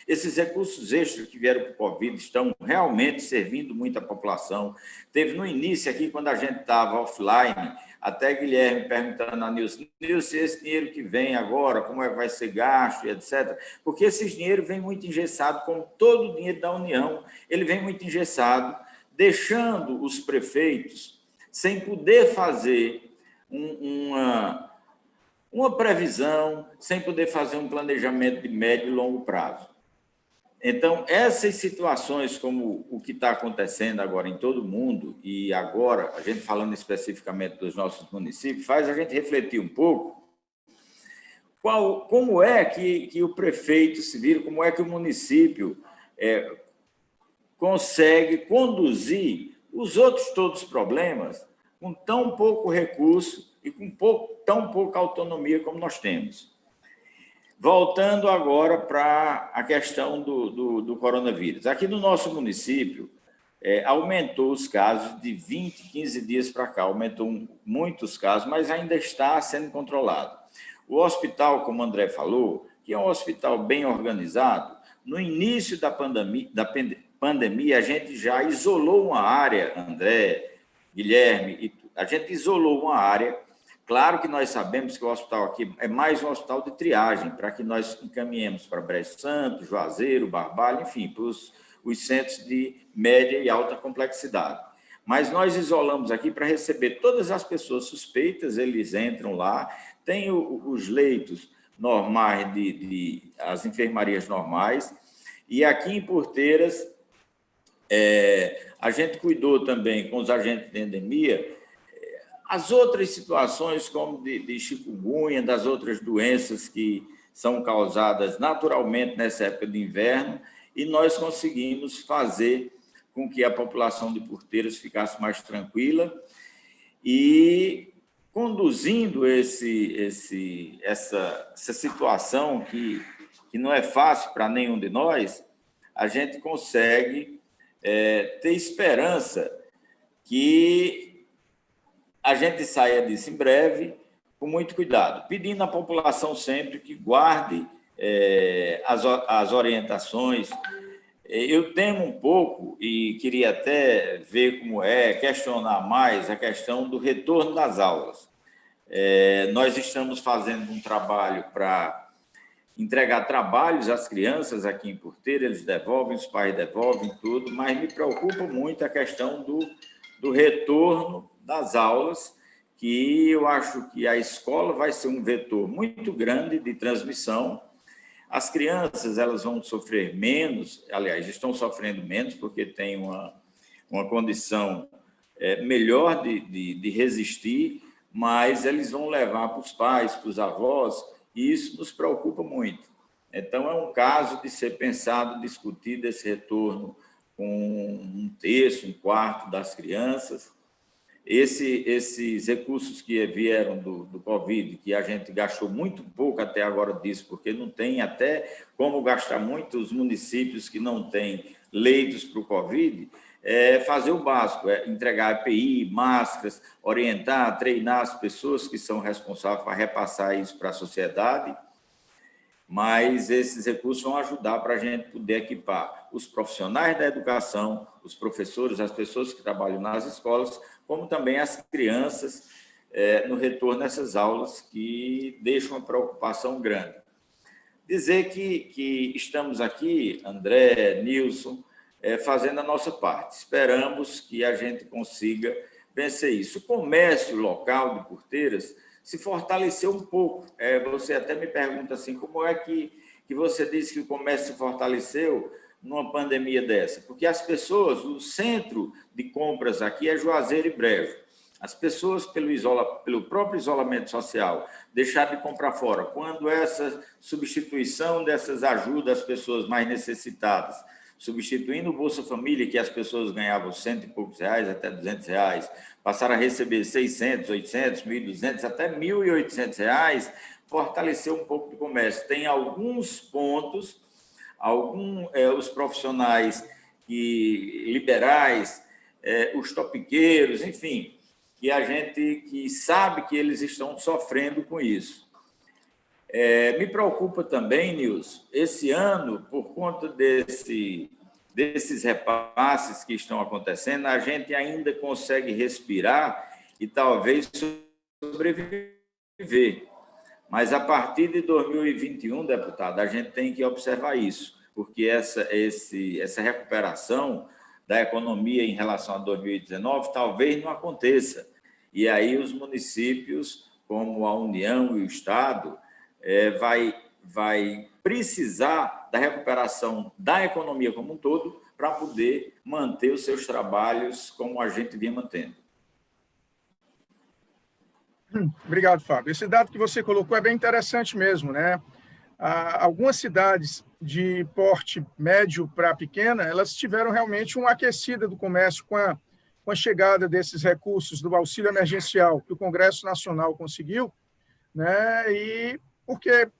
C: Esses recursos extras que vieram para o Covid estão realmente servindo muito à população. Teve no início aqui, quando a gente estava offline, até Guilherme perguntando a Nilson, esse dinheiro que vem agora, como é que vai ser gasto, etc. Porque esse dinheiro vem muito engessado, como todo o dinheiro da União, ele vem muito engessado, deixando os prefeitos sem poder fazer uma previsão, sem poder fazer um planejamento de médio e longo prazo. Então, essas situações como o que está acontecendo agora em todo o mundo, e agora, a gente falando especificamente dos nossos municípios, faz a gente refletir um pouco como é que o prefeito se vira, como é que o município consegue conduzir os outros todos os problemas com tão pouco recurso e com tão pouca autonomia como nós temos. Voltando agora para a questão do coronavírus. Aqui no nosso município, aumentou os casos de 20, 15 dias para cá, aumentou muitos casos, mas ainda está sendo controlado. O hospital, como o André falou, que é um hospital bem organizado, no início da pandemia, a gente já isolou uma área, André, Guilherme, a gente isolou uma área. Claro que nós sabemos que o hospital aqui é mais um hospital de triagem, para que nós encaminhemos para Brejo Santo, Juazeiro, Barbalho, enfim, para os centros de média e alta complexidade. Mas nós isolamos aqui para receber todas as pessoas suspeitas, eles entram lá, tem os leitos normais, as enfermarias normais, e aqui em Porteiras, a gente cuidou também com os agentes de endemia. As outras situações, como de chikungunya, das outras doenças que são causadas naturalmente nessa época de inverno, e nós conseguimos fazer com que a população de Porteiras ficasse mais tranquila e conduzindo essa situação que não é fácil para nenhum de nós, a gente consegue ter esperança que a gente saia disso em breve, com muito cuidado, pedindo à população sempre que guarde as orientações. Eu temo um pouco, e queria até ver como questionar mais a questão do retorno das aulas. Nós estamos fazendo um trabalho para entregar trabalhos às crianças aqui em Porteira, eles devolvem, os pais devolvem tudo, mas me preocupa muito a questão do retorno das aulas, que eu acho que a escola vai ser um vetor muito grande de transmissão. As crianças elas vão sofrer menos, aliás, estão sofrendo menos, porque têm uma condição melhor de resistir, mas eles vão levar para os pais, para os avós, e isso nos preocupa muito. Então, é um caso de ser pensado, discutido esse retorno com um terço, um quarto das crianças. Esses recursos que vieram do Covid, que a gente gastou muito pouco até agora disso, porque não tem até como gastar muito, os municípios que não têm leitos para o Covid, fazer o básico, entregar EPI, máscaras, orientar, treinar as pessoas que são responsáveis para repassar isso para a sociedade, mas esses recursos vão ajudar para a gente poder equipar os profissionais da educação, os professores, as pessoas que trabalham nas escolas, como também as crianças no retorno dessas aulas, que deixam uma preocupação grande. Dizer que estamos aqui, André, Nilson, fazendo a nossa parte. Esperamos que a gente consiga vencer isso. O comércio local de Porteiras se fortaleceu um pouco. Você até me pergunta assim, como é que você disse que o comércio se fortaleceu numa pandemia dessa? Porque as pessoas, o centro de compras aqui é Juazeiro e Brejo. as pessoas, pelo próprio isolamento social, deixar de comprar fora, quando essa substituição dessas ajudas às pessoas mais necessitadas, substituindo o Bolsa Família, que as pessoas ganhavam R$100 e poucos, até R$200, passaram a receber 600, 800, 1.200, até R$1.800, fortaleceu um pouco do comércio. Tem alguns pontos, os profissionais liberais, os topiqueiros, enfim, que a gente que sabe que eles estão sofrendo com isso. Me preocupa também, Nilson, esse ano, por conta desses repasses que estão acontecendo, a gente ainda consegue respirar e talvez sobreviver. Mas a partir de 2021, deputado, a gente tem que observar isso, porque essa recuperação da economia em relação a 2019 talvez não aconteça. E aí os municípios, como a União e o Estado, vai precisar da recuperação da economia como um todo para poder manter os seus trabalhos como a gente vinha mantendo.
A: Obrigado, Fábio. Esse dado que você colocou é bem interessante mesmo, né? Algumas cidades de porte médio para pequena, elas tiveram realmente uma aquecida do comércio com a chegada desses recursos do auxílio emergencial que o Congresso Nacional conseguiu, né? E porque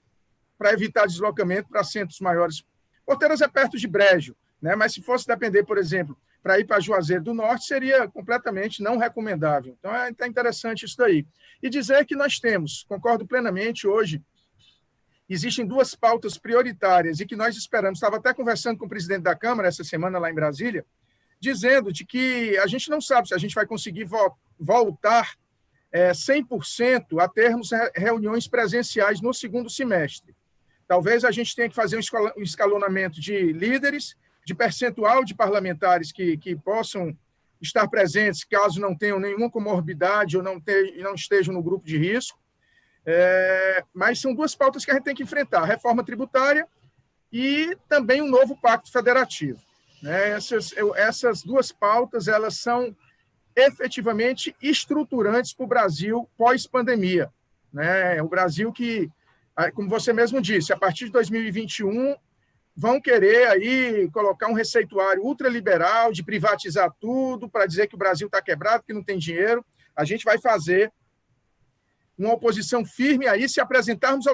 A: para evitar deslocamento para centros maiores. Porteiras é perto de Brejo, né? Mas se fosse depender, por exemplo, para ir para Juazeiro do Norte, seria completamente não recomendável. Então, é interessante isso daí. E dizer que nós temos, concordo plenamente, hoje, existem duas pautas prioritárias e que nós esperamos, estava até conversando com o presidente da Câmara essa semana lá em Brasília, dizendo de que a gente não sabe se a gente vai conseguir voltar 100% a termos reuniões presenciais no segundo semestre. Talvez a gente tenha que fazer um escalonamento de líderes, de percentual de parlamentares que possam estar presentes, caso não tenham nenhuma comorbidade ou não estejam no grupo de risco. Mas são duas pautas que a gente tem que enfrentar, a reforma tributária e também um novo pacto federativo. Né? Essas duas pautas, elas são efetivamente estruturantes para o Brasil pós-pandemia. Né? O Brasil que, como você mesmo disse, a partir de 2021, vão querer aí colocar um receituário ultraliberal de privatizar tudo para dizer que o Brasil está quebrado, que não tem dinheiro. A gente vai fazer uma oposição firme aí se apresentarmos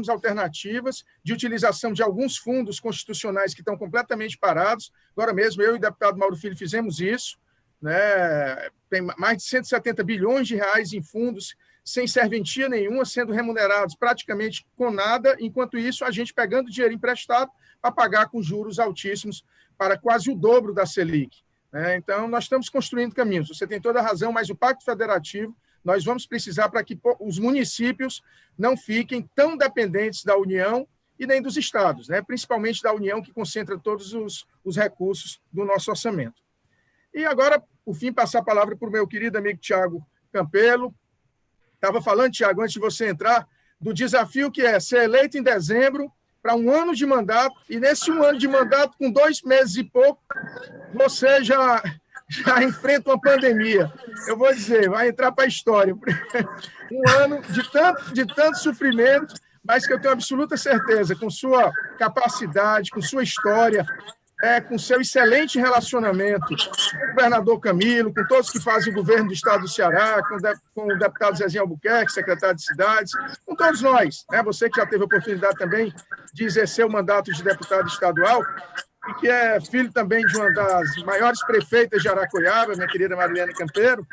A: alternativas de utilização de alguns fundos constitucionais que estão completamente parados. Agora mesmo, eu e o deputado Mauro Filho fizemos isso, né? Tem mais de 170 bilhões de reais em fundos sem serventia nenhuma, sendo remunerados praticamente com nada, enquanto isso a gente pegando dinheiro emprestado para pagar com juros altíssimos para quase o dobro da Selic. Então, nós estamos construindo caminhos, você tem toda a razão, mas o Pacto Federativo nós vamos precisar para que os municípios não fiquem tão dependentes da União e nem dos estados, né? Principalmente da União, que concentra todos os recursos do nosso orçamento. E agora, por fim, passar a palavra para o meu querido amigo Tiago Campelo. Estava falando, Tiago, antes de você entrar, do desafio que é ser eleito em dezembro para um ano de mandato, e nesse um ano de mandato, com 2 meses e pouco, você já enfrenta uma pandemia. Eu vou dizer, vai entrar para a história. Um ano de tanto sofrimento, mas que eu tenho absoluta certeza, com sua capacidade, com sua história, com seu excelente relacionamento com o governador Camilo, com todos que fazem o governo do estado do Ceará, com o deputado Zezinho Albuquerque, secretário de Cidades, com todos nós, né? Você que já teve a oportunidade também de exercer o mandato de deputado estadual, e que é filho também de uma das maiores prefeitas de Aracoiaba, minha querida Marilene Campeiro,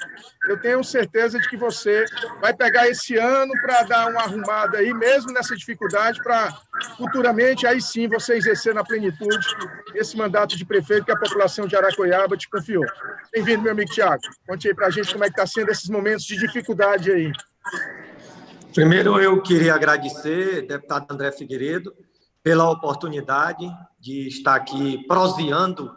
A: eu tenho certeza de que você vai pegar esse ano para dar uma arrumada aí, mesmo nessa dificuldade, para futuramente, aí sim, você exercer na plenitude esse mandato de prefeito que a população de Aracoiaba te confiou. Bem-vindo, meu amigo Tiago. Conte aí para a gente como é que está sendo esses momentos de dificuldade aí.
F: Primeiro, eu queria agradecer, deputado André Figueiredo, pela oportunidade de estar aqui proseando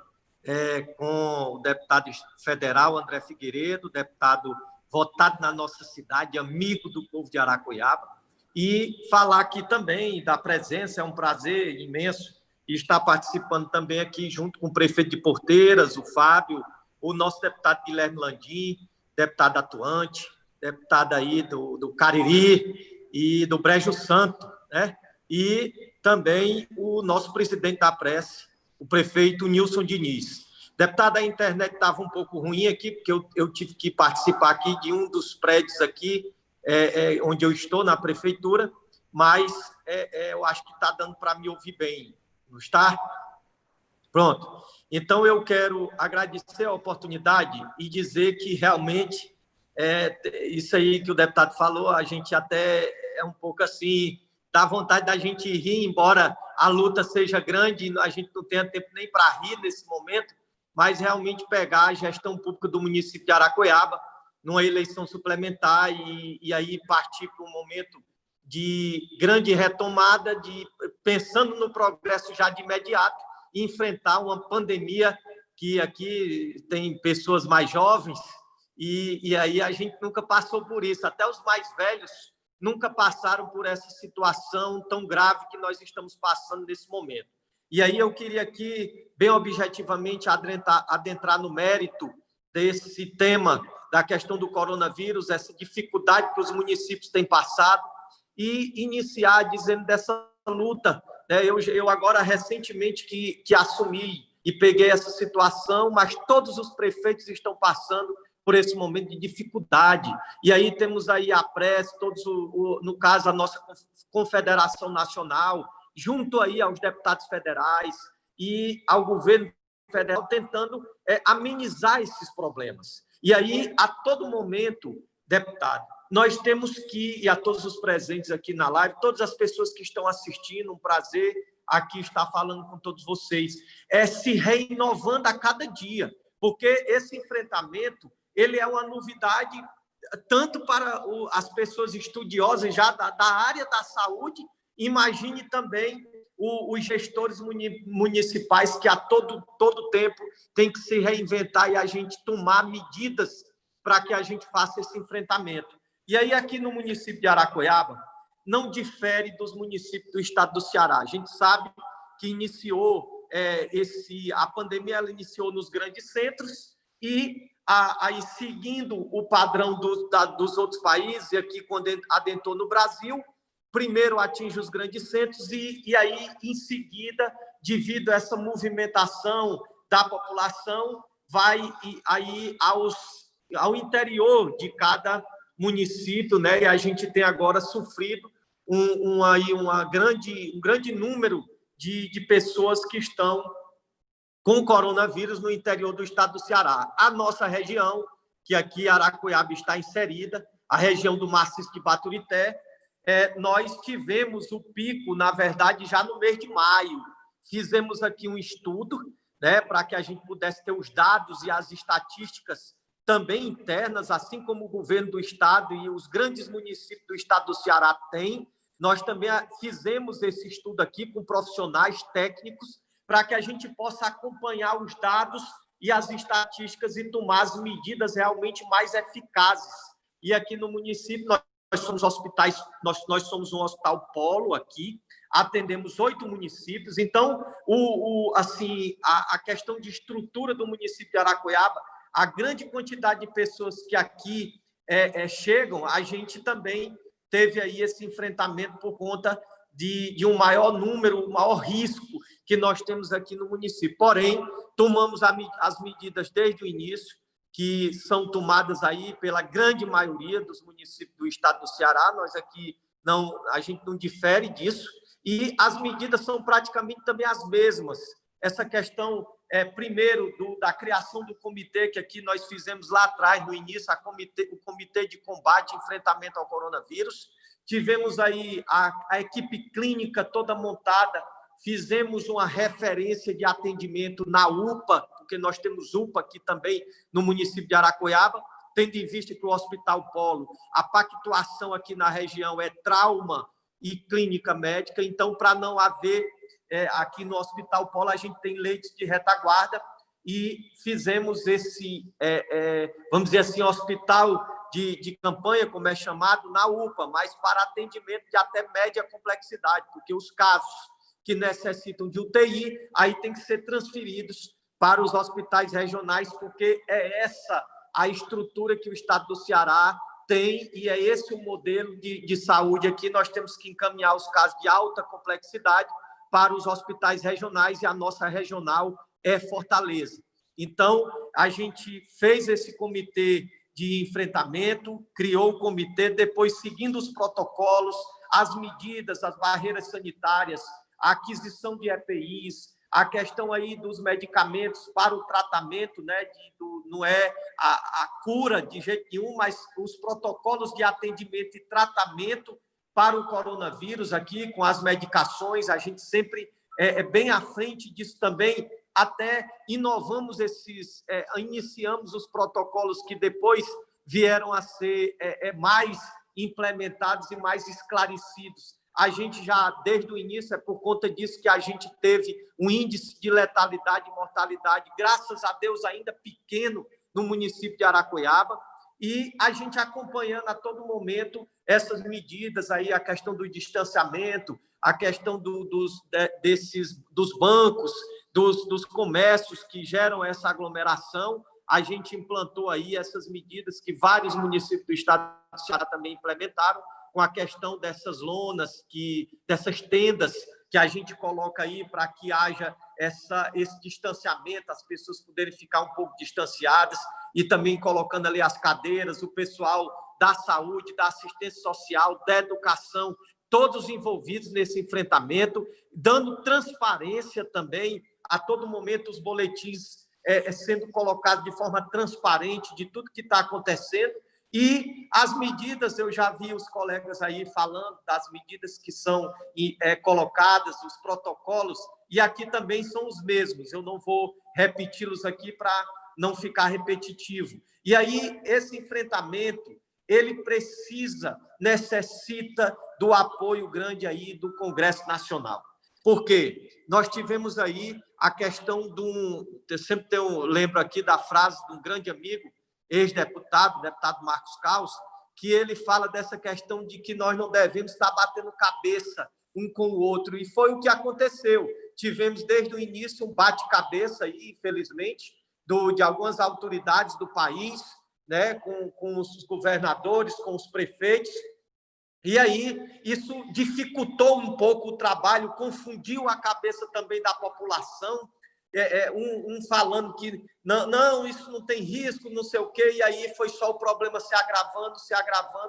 F: com o deputado federal André Figueiredo, deputado votado na nossa cidade, amigo do povo de Aracoiaba, e falar aqui também da presença, é um prazer imenso estar participando também aqui junto com o prefeito de Porteiras, o Fábio, o nosso deputado Guilherme Landim, deputado atuante, deputado aí do Cariri e do Brejo Santo, né? E também o nosso presidente da Prece, o prefeito Nilson Diniz. Deputado, a internet estava um pouco ruim aqui, porque eu tive que participar aqui de um dos prédios aqui, onde eu estou, na prefeitura, mas eu acho que está dando para me ouvir bem, não está? Pronto. Então, eu quero agradecer a oportunidade e dizer que realmente isso aí que o deputado falou, a gente até é um pouco assim, dá vontade da gente rir, embora a luta seja grande, a gente não tenha tempo nem para rir nesse momento, mas realmente pegar a gestão pública do município de Aracoiaba numa eleição suplementar e aí partir para um momento de grande retomada, pensando no progresso já de imediato, e enfrentar uma pandemia que aqui tem pessoas mais jovens e aí a gente nunca passou por isso, até os mais velhos nunca passaram por essa situação tão grave que nós estamos passando nesse momento. E aí eu queria aqui, bem objetivamente, adentrar no mérito desse tema da questão do coronavírus, essa dificuldade que os municípios têm passado, e iniciar dizendo dessa luta. Eu agora, recentemente, que assumi e peguei essa situação, mas todos os prefeitos estão passando por esse momento de dificuldade. E aí temos aí a Prece, no caso, a nossa Confederação Nacional, junto aí aos deputados federais e ao governo federal, tentando amenizar esses problemas. E aí, a todo momento, deputado, nós temos que, e a todos os presentes aqui na live, todas as pessoas que estão assistindo, um prazer aqui estar falando com todos vocês, se reinovando a cada dia, porque esse enfrentamento, ele é uma novidade tanto para as pessoas estudiosas já da área da saúde, imagine também os gestores municipais que a todo tempo tem que se reinventar e a gente tomar medidas para que a gente faça esse enfrentamento. E aí, aqui no município de Aracoiaba, não difere dos municípios do estado do Ceará. A gente sabe que iniciou a pandemia, ela iniciou nos grandes centros e aí, seguindo o padrão dos outros países, e aqui quando adentrou no Brasil, primeiro atinge os grandes centros e aí, em seguida, devido a essa movimentação da população, vai aí ao interior de cada município, né? E a gente tem agora sofrido um grande número de pessoas que estão com coronavírus no interior do estado do Ceará. A nossa região, que aqui Aracoiaba está inserida, a região do Maciço de Baturité, nós tivemos o pico, na verdade, já no mês de maio. Fizemos aqui um estudo, né, para que a gente pudesse ter os dados e as estatísticas também internas, assim como o governo do estado e os grandes municípios do estado do Ceará têm. Nós também fizemos esse estudo aqui com profissionais técnicos para que a gente possa acompanhar os dados e as estatísticas e tomar as medidas realmente mais eficazes. E aqui no município, nós somos hospitais, nós somos um hospital polo aqui, atendemos 8 municípios. Então, a questão de estrutura do município de Aracoiaba, a grande quantidade de pessoas que aqui chegam, a gente também teve aí esse enfrentamento por conta de um maior número, um maior risco que nós temos aqui no município. Porém, tomamos as medidas desde o início, que são tomadas aí pela grande maioria dos municípios do estado do Ceará. Nós aqui, a gente não difere disso, e as medidas são praticamente também as mesmas. Essa questão, primeiro, da criação do comitê, que aqui nós fizemos lá atrás, no início, o Comitê de Combate e Enfrentamento ao Coronavírus. Tivemos aí a equipe clínica toda montada, fizemos uma referência de atendimento na UPA, porque nós temos UPA aqui também no município de Aracoiaba, tendo em vista que o Hospital Polo, a pactuação aqui na região é trauma e clínica médica, então, para não haver, aqui no Hospital Polo, a gente tem leitos de retaguarda e fizemos esse, vamos dizer assim, hospital de campanha, como é chamado, na UPA, mas para atendimento de até média complexidade, porque os casos que necessitam de UTI, aí tem que ser transferidos para os hospitais regionais, porque é essa a estrutura que o Estado do Ceará tem, e é esse o modelo de saúde aqui. Nós temos que encaminhar os casos de alta complexidade para os hospitais regionais, e a nossa regional é Fortaleza. Então, a gente fez esse comitê de enfrentamento, criou o comitê, depois, seguindo os protocolos, as medidas, as barreiras sanitárias, a aquisição de EPIs, a questão aí dos medicamentos para o tratamento, né, não é a cura de jeito nenhum, mas os protocolos de atendimento e tratamento para o coronavírus aqui, com as medicações, a gente sempre é bem à frente disso também, até inovamos iniciamos os protocolos que depois vieram a ser mais implementados e mais esclarecidos. A gente já, desde o início, é por conta disso que a gente teve um índice de letalidade e mortalidade, graças a Deus, ainda pequeno no município de Aracoiaba, e a gente acompanhando a todo momento essas medidas aí, a questão do distanciamento, a questão dos bancos, dos comércios que geram essa aglomeração. A gente implantou aí essas medidas que vários municípios do estado do Ceará também implementaram, com a questão dessas lonas, dessas tendas que a gente coloca aí para que haja esse distanciamento, as pessoas poderem ficar um pouco distanciadas, e também colocando ali as cadeiras, o pessoal da saúde, da assistência social, da educação, todos envolvidos nesse enfrentamento, dando transparência também, a todo momento os boletins sendo colocados de forma transparente de tudo que está acontecendo. E as medidas, eu já vi os colegas aí falando das medidas que são colocadas, os protocolos, e aqui também são os mesmos. Eu não vou repeti-los aqui para não ficar repetitivo. E aí, esse enfrentamento, ele necessita do apoio grande aí do Congresso Nacional. Por quê? Nós tivemos aí a questão lembro aqui da frase de um grande amigo, ex-deputado, deputado Marcos Caos, que ele fala dessa questão de que nós não devemos estar batendo cabeça um com o outro, e foi o que aconteceu. Tivemos desde o início um bate-cabeça aí, infelizmente, de algumas autoridades do país, né, com os governadores, com os prefeitos, e aí isso dificultou um pouco o trabalho, confundiu a cabeça também da população, falando que não, isso não tem risco, não sei o quê, e aí foi só o problema se agravando,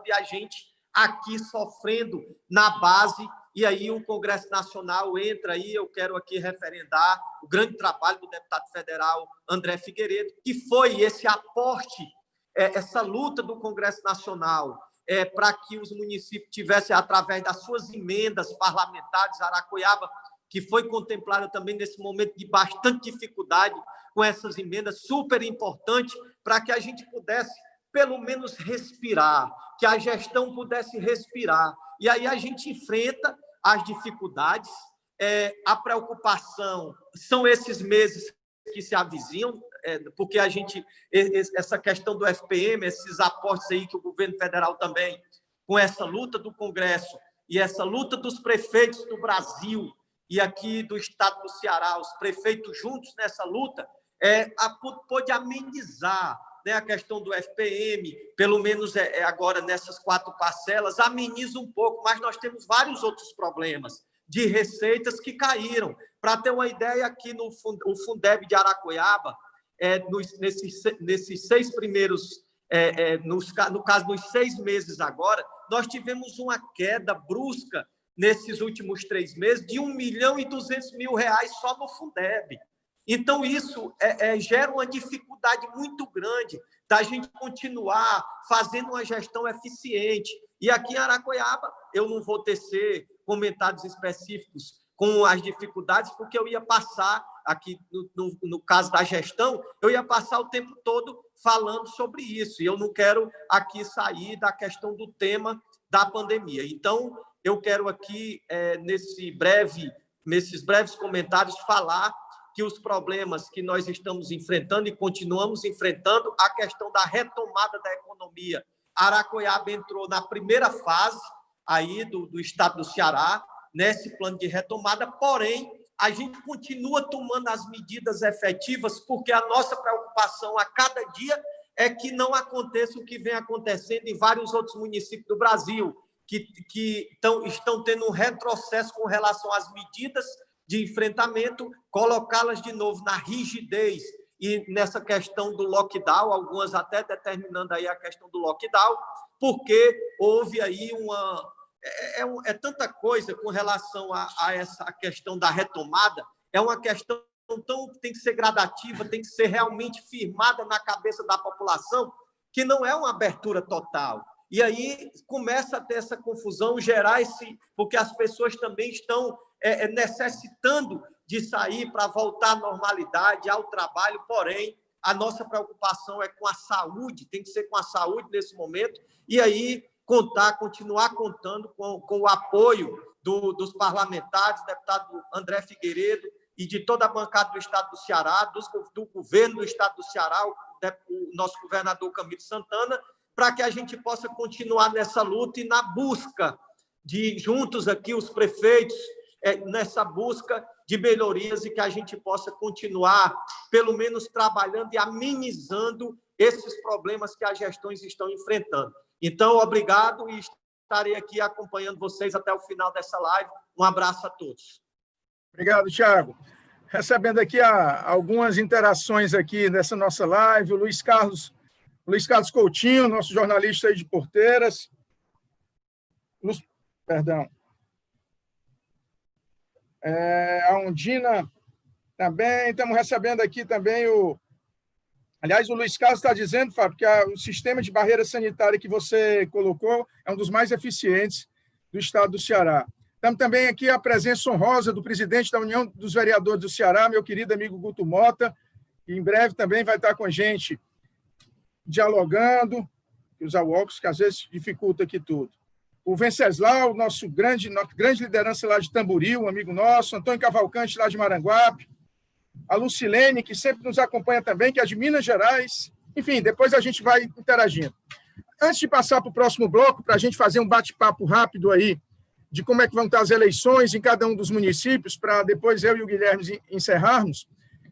F: e a gente aqui sofrendo na base. E aí o Congresso Nacional entra aí, eu quero aqui referendar o grande trabalho do deputado federal André Figueiredo, que foi esse aporte, essa luta do Congresso Nacional, para que os municípios tivessem, através das suas emendas parlamentares, Aracoiaba, que foi contemplada também nesse momento de bastante dificuldade, com essas emendas super importantes, para que a gente pudesse, pelo menos, respirar, que a gestão pudesse respirar. E aí a gente enfrenta as dificuldades, a preocupação são esses meses que se avizinham, porque a gente, essa questão do FPM, esses aportes aí que o governo federal também, com essa luta do Congresso e essa luta dos prefeitos do Brasil e aqui do estado do Ceará, os prefeitos juntos nessa luta, pôde amenizar, né, a questão do FPM, pelo menos agora nessas 4 parcelas, ameniza um pouco, mas nós temos vários outros problemas de receitas que caíram. Para ter uma ideia, aqui no Fundeb de Aracoiaba, nesses 6 primeiros, no caso dos 6 meses agora, nós tivemos uma queda brusca nesses últimos 3 meses de R$1.200.000 só no Fundeb. Então, isso gera uma dificuldade muito grande da gente continuar fazendo uma gestão eficiente. E aqui em Aracoiaba, eu não vou tecer comentários específicos com as dificuldades, porque eu ia passar, aqui no caso da gestão, eu ia passar o tempo todo falando sobre isso, e eu não quero aqui sair da questão do tema da pandemia. Então, eu quero aqui, nesses breves comentários, falar que os problemas que nós estamos enfrentando e continuamos enfrentando, a questão da retomada da economia. Aracoiaba entrou na primeira fase aí do estado do Ceará, nesse plano de retomada, porém, a gente continua tomando as medidas efetivas, porque a nossa preocupação a cada dia é que não aconteça o que vem acontecendo em vários outros municípios do Brasil, que estão tendo um retrocesso com relação às medidas de enfrentamento, colocá-las de novo na rigidez e nessa questão do lockdown, algumas até determinando aí a questão do lockdown, porque houve aí tanta coisa com relação a essa questão da retomada, é uma questão tem que ser gradativa, tem que ser realmente firmada na cabeça da população, que não é uma abertura total. E aí começa a ter essa confusão, porque as pessoas também estão necessitando de sair para voltar à normalidade, ao trabalho, porém, a nossa preocupação é com a saúde, tem que ser com a saúde nesse momento, e aí continuar contando com o apoio dos parlamentares, deputado André Figueiredo, e de toda a bancada do Estado do Ceará, do governo do Estado do Ceará, o nosso governador Camilo Santana, para que a gente possa continuar nessa luta e na busca juntos aqui, os prefeitos, nessa busca de melhorias e que a gente possa continuar, pelo menos, trabalhando e amenizando esses problemas que as gestões estão enfrentando. Então, obrigado e estarei aqui acompanhando vocês até o final dessa live. Um abraço a todos.
A: Obrigado, Thiago. Recebendo aqui algumas interações aqui nessa nossa live, o Luiz Carlos Coutinho, nosso jornalista aí de Porteiras. A Undina também. Estamos recebendo aqui também Aliás, o Luiz Carlos está dizendo, Fábio, que o sistema de barreira sanitária que você colocou é um dos mais eficientes do estado do Ceará. Temos também aqui a presença honrosa do presidente da União dos Vereadores do Ceará, meu querido amigo Guto Mota, que em breve também vai estar com a gente dialogando, usar o óculos, que às vezes dificulta aqui tudo. O Venceslau, nossa grande liderança lá de Tamboril, um amigo nosso, Antônio Cavalcante, lá de Maranguape, a Lucilene, que sempre nos acompanha também, que é de Minas Gerais. Enfim, depois a gente vai interagindo. Antes de passar para o próximo bloco, para a gente fazer um bate-papo rápido aí, de como é que vão estar as eleições em cada um dos municípios, para depois eu e o Guilherme encerrarmos,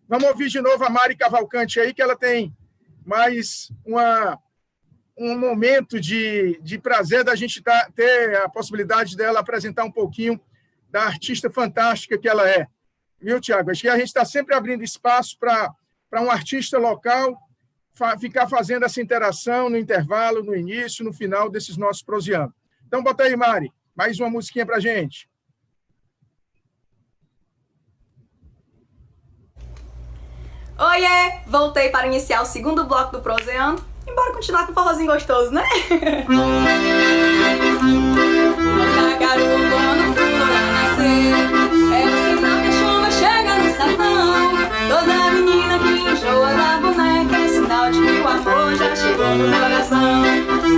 A: vamos ouvir de novo a Mari Cavalcante aí, que ela tem mais um momento de prazer da gente ter a possibilidade dela apresentar um pouquinho da artista fantástica que ela é. Viu, Tiago? Acho que a gente está sempre abrindo espaço para um artista local ficar fazendo essa interação no intervalo, no início, no final desses nossos proseando. Então, bota aí, Mari. Mais uma musiquinha para a gente.
E: Oiê! Voltei para iniciar o segundo bloco do Proseando. E bora continuar com o forrozinho gostoso, né? Mandacaru quando for nascer, é o sinal que a chuva chega no sertão. Toda menina que enjoa da boneca é sinal de que o amor já chegou no coração.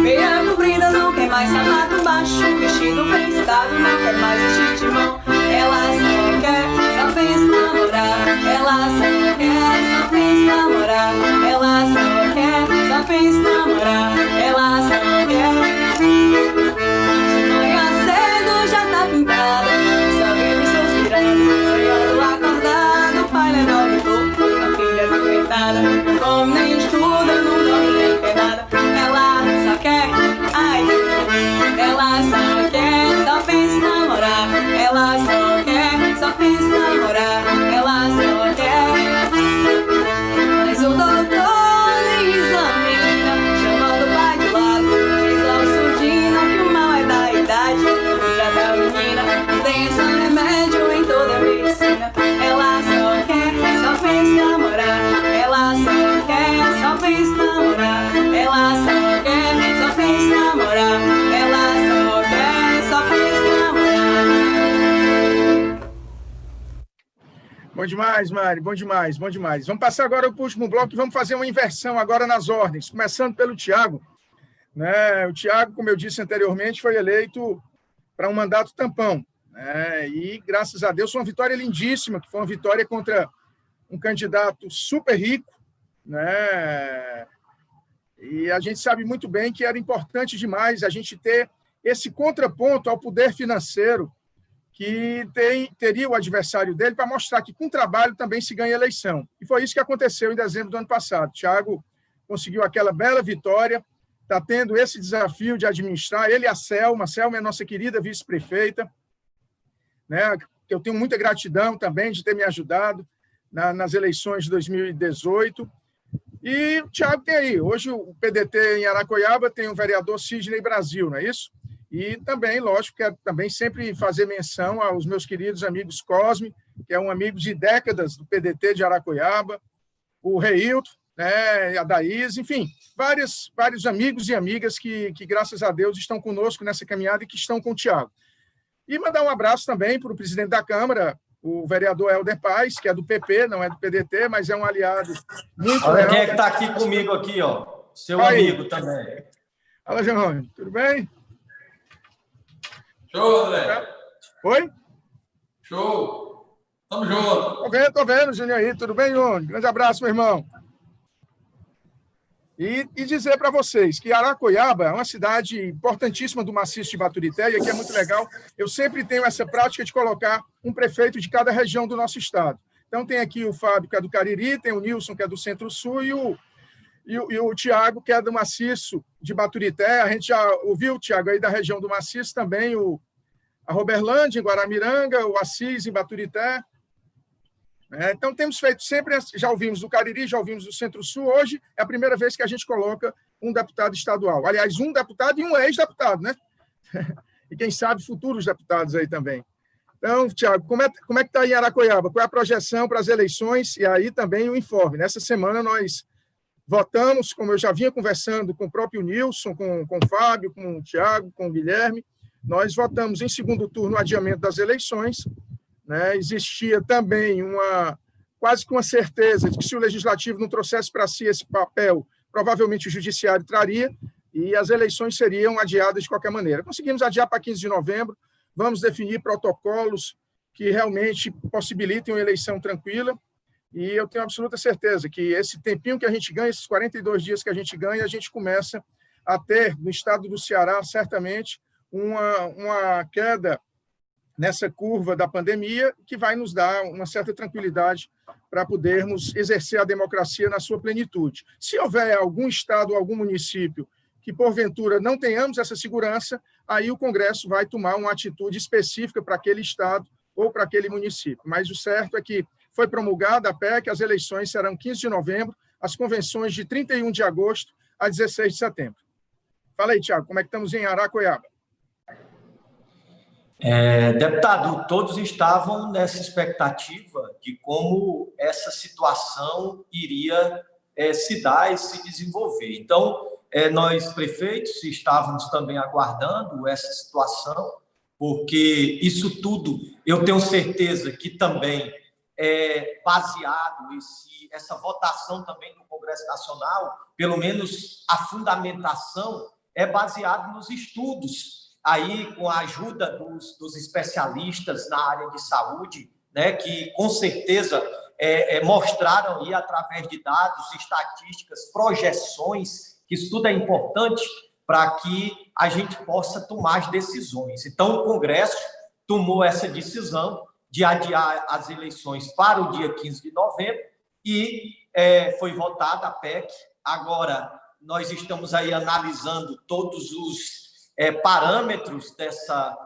E: Meia comprida não quer mais sapato baixo, vestido prensado não quer mais vestir de mão. Ela só quer, só pensa namorar. Ela só quer, só pensa namorar. Ela só quer, só pensa namorar. Ela só quer. De manhã cedo já tá pintada, só vive suspirando, sonhando acordado. O pai levar o corpo, a filha doentada, não come nem estuda, não dorme nem quer nada. Ela só quer, ai, ela só quer, só pensa namorar. Ela só quer, só pensa namorar. Ela só quer. Mas o doutor nem examina, chamando o pai de lado, diz ao surdina que o mal é da idade. Cuida da menina, não tem esse remédio em toda a medicina. Ela só quer, só pensa namorar. Ela só quer, só pensa namorar. Ela só quer, só pensa namorar. Ela só quer, só pensa namorar.
A: Bom demais, Mari, bom demais, bom demais. Vamos passar agora para o último bloco e vamos fazer uma inversão agora nas ordens, começando pelo Tiago. Né? O Tiago, como eu disse anteriormente, foi eleito para um mandato tampão. Né? E, graças a Deus, foi uma vitória lindíssima, que foi uma vitória contra um candidato super rico. Né? E a gente sabe muito bem que era importante demais a gente ter esse contraponto ao poder financeiro que teria o adversário dele, para mostrar que com trabalho também se ganha eleição. E foi isso que aconteceu em dezembro do ano passado. Thiago conseguiu aquela bela vitória, está tendo esse desafio de administrar, ele e a Selma é nossa querida vice-prefeita, né, que eu tenho muita gratidão também de ter me ajudado nas eleições de 2018. E o Thiago tem aí, hoje o PDT em Aracoiaba tem o vereador Sidney Brasil, não é isso? E também, lógico, quero também sempre fazer menção aos meus queridos amigos Cosme, que é um amigo de décadas do PDT de Aracoiaba, o Reilton, né, a Daís, enfim, vários amigos e amigas que, graças a Deus, estão conosco nessa caminhada e que estão com o Thiago. E mandar um abraço também para o presidente da Câmara, o vereador Helder Paes, que é do PP, não é do PDT, mas é um aliado muito
F: Olha
A: leal.
F: quem é que está aqui comigo aqui, ó. Seu
A: aí.
F: Amigo também.
A: Fala, Jerônimo, tudo bem?
G: Show, André.
A: Oi?
G: Show. Tamo junto.
A: Tô vendo, Júnior aí. Tudo bem, Júnior? Grande abraço, meu irmão. E dizer para vocês que Aracoiaba é uma cidade importantíssima do maciço de Baturité, e aqui é muito legal. Eu sempre tenho essa prática de colocar um prefeito de cada região do nosso estado. Então, tem aqui o Fábio, que é do Cariri, tem o Nilson, que é do Centro-Sul, e o Tiago, que é do maciço de Baturité. A gente já ouviu o Tiago aí da região do maciço, também a Roberlândia, em Guaramiranga, o Assis, em Baturité. Então, temos feito sempre, já ouvimos do Cariri, já ouvimos do Centro-Sul, hoje é a primeira vez que a gente coloca um deputado estadual. Aliás, um deputado e um ex-deputado, né? E quem sabe futuros deputados aí também. Então, Tiago, como é que está em Aracoiaba? Qual é a projeção para as eleições? E aí também o informe. Nessa semana nós votamos, como eu já vinha conversando com o próprio Nilson, com o Fábio, com o Tiago, com o Guilherme, nós votamos em segundo turno o adiamento das eleições, né? Existia também quase que uma certeza de que se o Legislativo não trouxesse para si esse papel, provavelmente o Judiciário traria, e as eleições seriam adiadas de qualquer maneira. Conseguimos adiar para 15 de novembro, vamos definir protocolos que realmente possibilitem uma eleição tranquila, e eu tenho absoluta certeza que esse tempinho que a gente ganha, esses 42 dias que a gente ganha, a gente começa a ter, no estado do Ceará, certamente, uma queda nessa curva da pandemia, que vai nos dar uma certa tranquilidade para podermos exercer a democracia na sua plenitude. Se houver algum estado, algum município que, porventura, não tenhamos essa segurança, aí o Congresso vai tomar uma atitude específica para aquele estado ou para aquele município. Mas o certo é que foi promulgada a PEC, as eleições serão 15 de novembro, as convenções de 31 de agosto a 16 de setembro. Fala aí, Tiago, como é que estamos em Aracoiaba?
F: Deputado, todos estavam nessa expectativa de como essa situação iria se dar e se desenvolver. Então, nós, prefeitos, estávamos também aguardando essa situação, porque isso tudo, eu tenho certeza que também é baseado, essa votação também do Congresso Nacional, pelo menos a fundamentação, é baseado nos estudos, aí com a ajuda dos especialistas na área de saúde, né, que com certeza mostraram aí através de dados, estatísticas, projeções, que isso tudo é importante para que a gente possa tomar as decisões. Então, o Congresso tomou essa decisão de adiar as eleições para o dia 15 de novembro e foi votada a PEC. Agora, nós estamos aí analisando todos os parâmetros dessa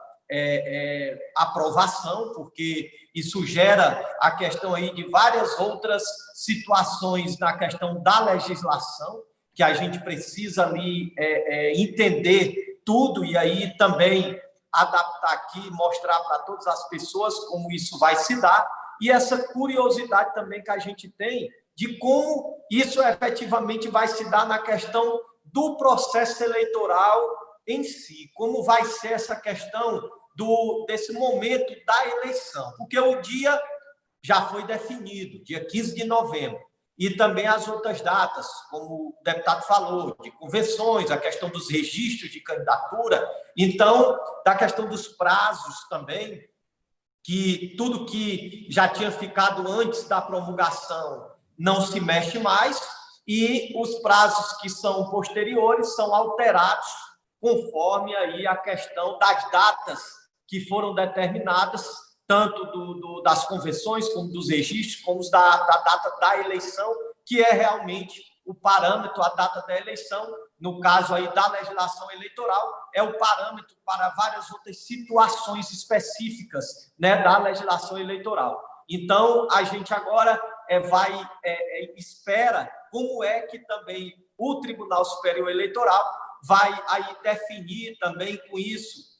F: aprovação, porque isso gera a questão aí de várias outras situações na questão da legislação, que a gente precisa ali entender tudo e aí também adaptar aqui, mostrar para todas as pessoas como isso vai se dar, e essa curiosidade também que a gente tem de como isso efetivamente vai se dar na questão do processo eleitoral em si, como vai ser essa questão desse momento da eleição, porque o dia já foi definido, dia 15 de novembro, e também as outras datas, como o deputado falou, de convenções, a questão dos registros de candidatura, então, da questão dos prazos também, que tudo que já tinha ficado antes da promulgação não se mexe mais, e os prazos que são posteriores são alterados conforme aí a questão das datas que foram determinadas, tanto das convenções, como dos registros, como da data da eleição, que é realmente o parâmetro, a data da eleição, no caso aí da legislação eleitoral, é o parâmetro para várias outras situações específicas, né, da legislação eleitoral. Então, a gente agora espera como é que também o Tribunal Superior Eleitoral vai aí definir também com isso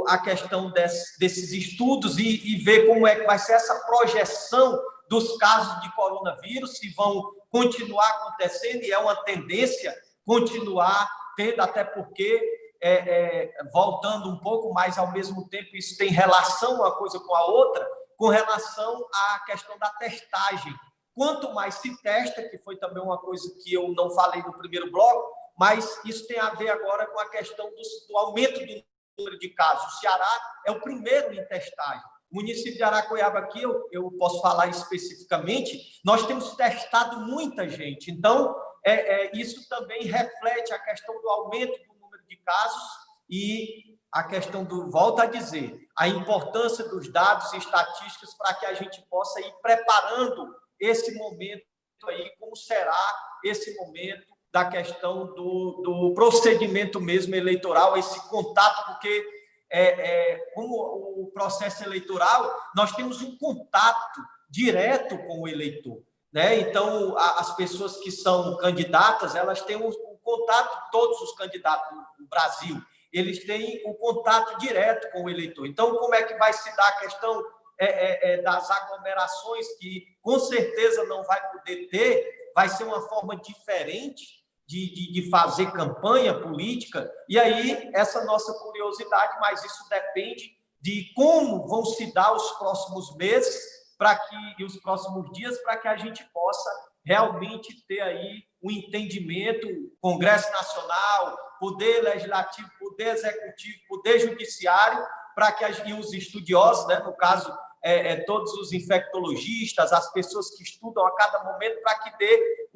F: a questão desses estudos e ver como é que vai ser essa projeção dos casos de coronavírus, se vão continuar acontecendo, e é uma tendência continuar tendo, até porque, voltando um pouco, mas ao mesmo tempo isso tem relação uma coisa com a outra, com relação à questão da testagem. Quanto mais se testa, que foi também uma coisa que eu não falei no primeiro bloco, mas isso tem a ver agora com a questão do aumento do número de casos. O Ceará é o primeiro em testagem. O município de Aracoiaba aqui, eu posso falar especificamente, nós temos testado muita gente. Então, isso também reflete a questão do aumento do número de casos e a questão volto a dizer, a importância dos dados e estatísticas para que a gente possa ir preparando esse momento aí, como será esse momento da questão do procedimento mesmo eleitoral, esse contato, porque como o processo eleitoral, nós temos um contato direto com o eleitor, né? Então, as pessoas que são candidatas, elas têm um contato, todos os candidatos do Brasil, eles têm um contato direto com o eleitor. Então, como é que vai se dar a questão das aglomerações, que com certeza não vai poder ter, vai ser uma forma diferente de fazer campanha política, e aí essa nossa curiosidade, mas isso depende de como vão se dar os próximos meses e os próximos dias, para que a gente possa realmente ter aí um entendimento, Congresso Nacional, Poder Legislativo, Poder Executivo, Poder Judiciário, para que os estudiosos, né, no caso, todos os infectologistas, as pessoas que estudam a cada momento, para que dê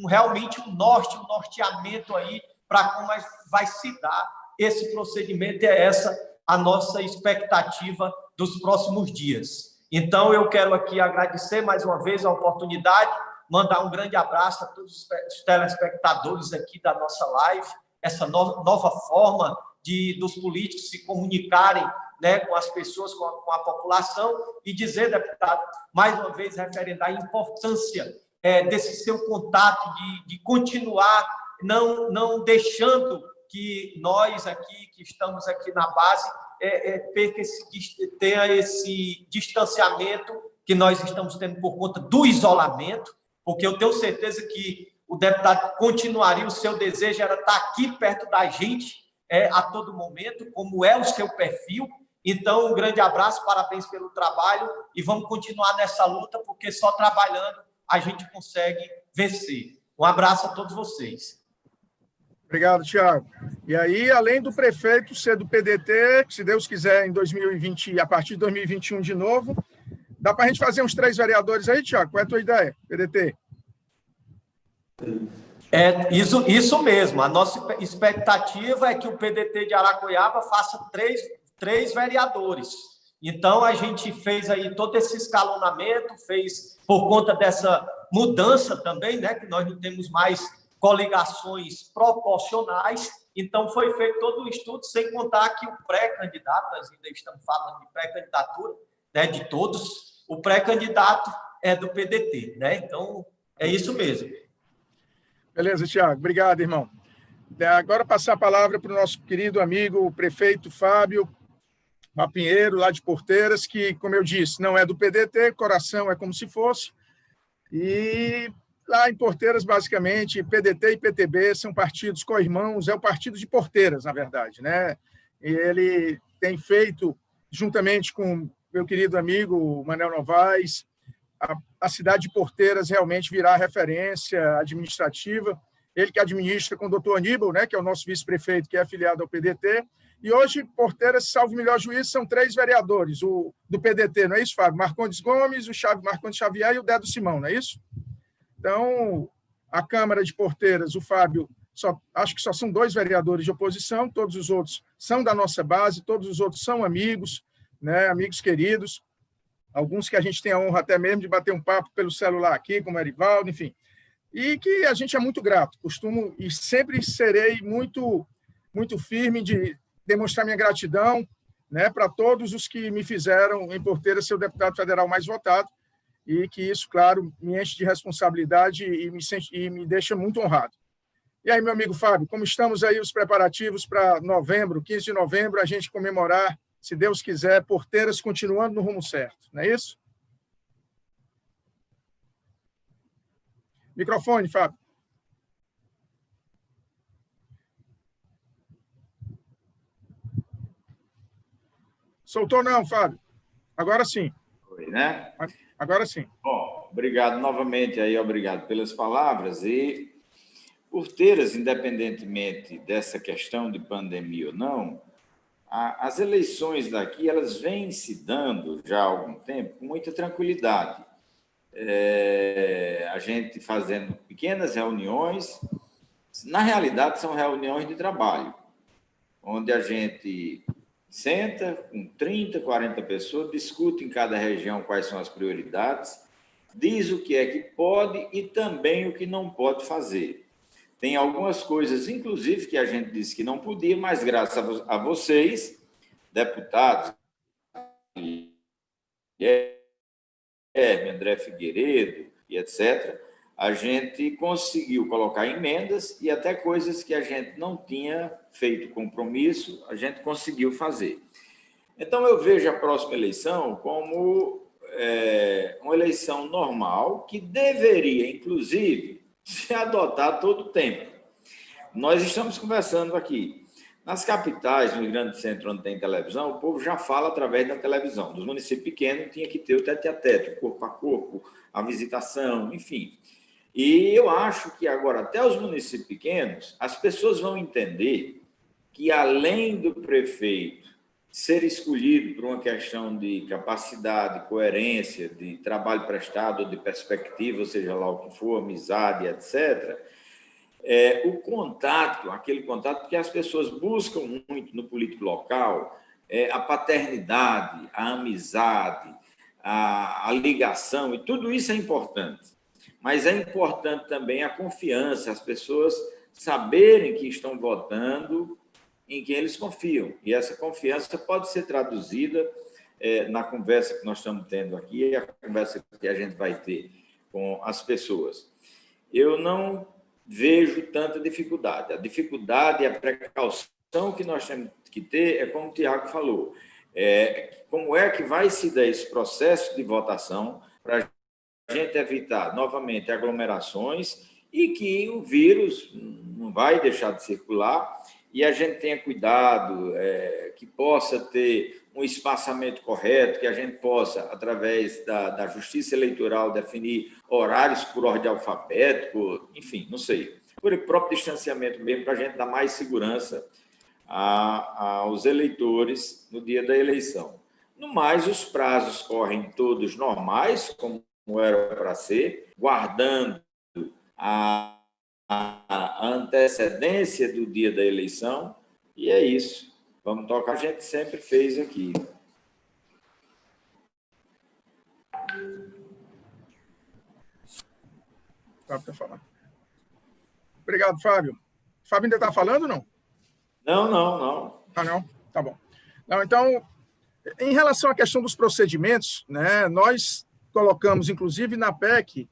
F: realmente um norteamento aí para como vai se dar esse procedimento, e é essa a nossa expectativa dos próximos dias. Então, eu quero aqui agradecer mais uma vez a oportunidade, mandar um grande abraço a todos os telespectadores aqui da nossa live, essa nova forma dos políticos se comunicarem, né, com as pessoas, com a população, e dizer, deputado, mais uma vez, referendar a importância desse seu contato, de continuar não deixando que nós aqui, que estamos aqui na base, tenha esse distanciamento que nós estamos tendo por conta do isolamento, porque eu tenho certeza que o deputado continuaria, o seu desejo era estar aqui perto da gente a todo momento, como é o seu perfil. Então, um grande abraço, parabéns pelo trabalho, e vamos continuar nessa luta, porque só trabalhando a gente consegue vencer. Um abraço a todos vocês.
A: Obrigado, Tiago. E aí, além do prefeito ser do PDT, que se Deus quiser, em 2020, a partir de 2021 de novo, dá para a gente fazer uns 3 vereadores aí, Tiago? Qual é a tua ideia, PDT?
F: Isso mesmo. A nossa expectativa é que o PDT de Aracoiaba faça 3 vereadores. Então, a gente fez aí todo esse escalonamento, fez por conta dessa mudança também, né, que nós não temos mais coligações proporcionais. Então, foi feito todo o estudo, sem contar que o pré-candidato, nós ainda estamos falando de pré-candidatura, né, de todos, o pré-candidato é do PDT, né? Então, é isso mesmo.
A: Beleza, Tiago. Obrigado, irmão. Agora passar a palavra para o nosso querido amigo, o prefeito Fábio Pinheiro, lá de Porteiras, que, como eu disse, não é do PDT, coração é como se fosse. E lá em Porteiras, basicamente, PDT e PTB são partidos co-irmãos, é o partido de Porteiras, na verdade, né? E ele tem feito, juntamente com meu querido amigo Manel Novaes, a cidade de Porteiras realmente virar referência administrativa. Ele que administra com o doutor Aníbal, né, que é o nosso vice-prefeito, que é afiliado ao PDT. E hoje, Porteiras, salvo o melhor juízo, são 3 vereadores do PDT, não é isso, Fábio? Marcondes Gomes, o Marcondes Xavier e o Dedo Simão, não é isso? Então, a Câmara de Porteiras, o Fábio, acho que só são 2 vereadores de oposição, todos os outros são da nossa base, todos os outros são amigos, né, amigos queridos, alguns que a gente tem a honra até mesmo de bater um papo pelo celular aqui, como o Erivaldo, enfim. e que a gente é muito grato. Costumo e sempre serei muito, muito firme de demonstrar minha gratidão, né, para todos os que me fizeram em Porteira ser o deputado federal mais votado, e que isso, claro, me enche de responsabilidade e me deixa muito honrado. E aí, meu amigo Fábio, como estamos aí os preparativos para novembro, 15 de novembro, a gente comemorar, se Deus quiser, Porteiras continuando no rumo certo, não é isso? Microfone, Fábio. Soltou não, Fábio. Agora sim.
C: Foi, né?
A: Agora sim.
C: Bom, obrigado novamente aí, obrigado pelas palavras. E Porteiras, independentemente dessa questão de pandemia ou não, as eleições daqui, elas vêm se dando já há algum tempo com muita tranquilidade. A gente fazendo pequenas reuniões, na realidade são reuniões de trabalho, onde a gente senta com 30, 40 pessoas, discute em cada região quais são as prioridades, diz o que é que pode e também o que não pode fazer. Tem algumas coisas, inclusive, que a gente disse que não podia, mas graças a vocês, deputados, André Figueiredo e etc., a gente conseguiu colocar emendas e até coisas que a gente não tinha feito compromisso, a gente conseguiu fazer. Então, eu vejo a próxima eleição como uma eleição normal, que deveria, inclusive, se adotar todo o tempo. Nós estamos conversando aqui. Nas capitais, no grande centro onde tem televisão, o povo já fala através da televisão. Dos municípios pequenos tinha que ter o tete-a-tete, o corpo a corpo, a visitação, enfim. E eu acho que agora, até os municípios pequenos, as pessoas vão entender que, além do prefeito ser escolhido por uma questão de capacidade, coerência, de trabalho prestado, de perspectiva, ou seja lá o que for, amizade, etc., o contato, aquele contato que as pessoas buscam muito no político local, a paternidade, a amizade, a ligação, e tudo isso é importante. Mas é importante também a confiança, as pessoas saberem que estão votando em quem eles confiam. E essa confiança pode ser traduzida na conversa que nós estamos tendo aqui, e a conversa que a gente vai ter com as pessoas. Eu não vejo tanta dificuldade. A dificuldade e a precaução que nós temos que ter é como o Tiago falou. Como é que vai se dar esse processo de votação para a gente evitar, novamente, aglomerações e que o vírus não vai deixar de circular e a gente tenha cuidado, que possa ter um espaçamento correto, que a gente possa, através da Justiça Eleitoral, definir horários por ordem alfabética, enfim, não sei. Por próprio distanciamento mesmo, para a gente dar mais segurança aos eleitores no dia da eleição. No mais, os prazos correm todos normais, como era para ser, guardando a antecedência do dia da eleição, e é isso. Vamos tocar, a gente sempre fez aqui.
A: Fábio está falando. Obrigado, Fábio. Fábio ainda está falando ou não?
C: Não.
A: Ah, não? Tá bom. Não, então, em relação à questão dos procedimentos, né, nós colocamos, inclusive, na PEC,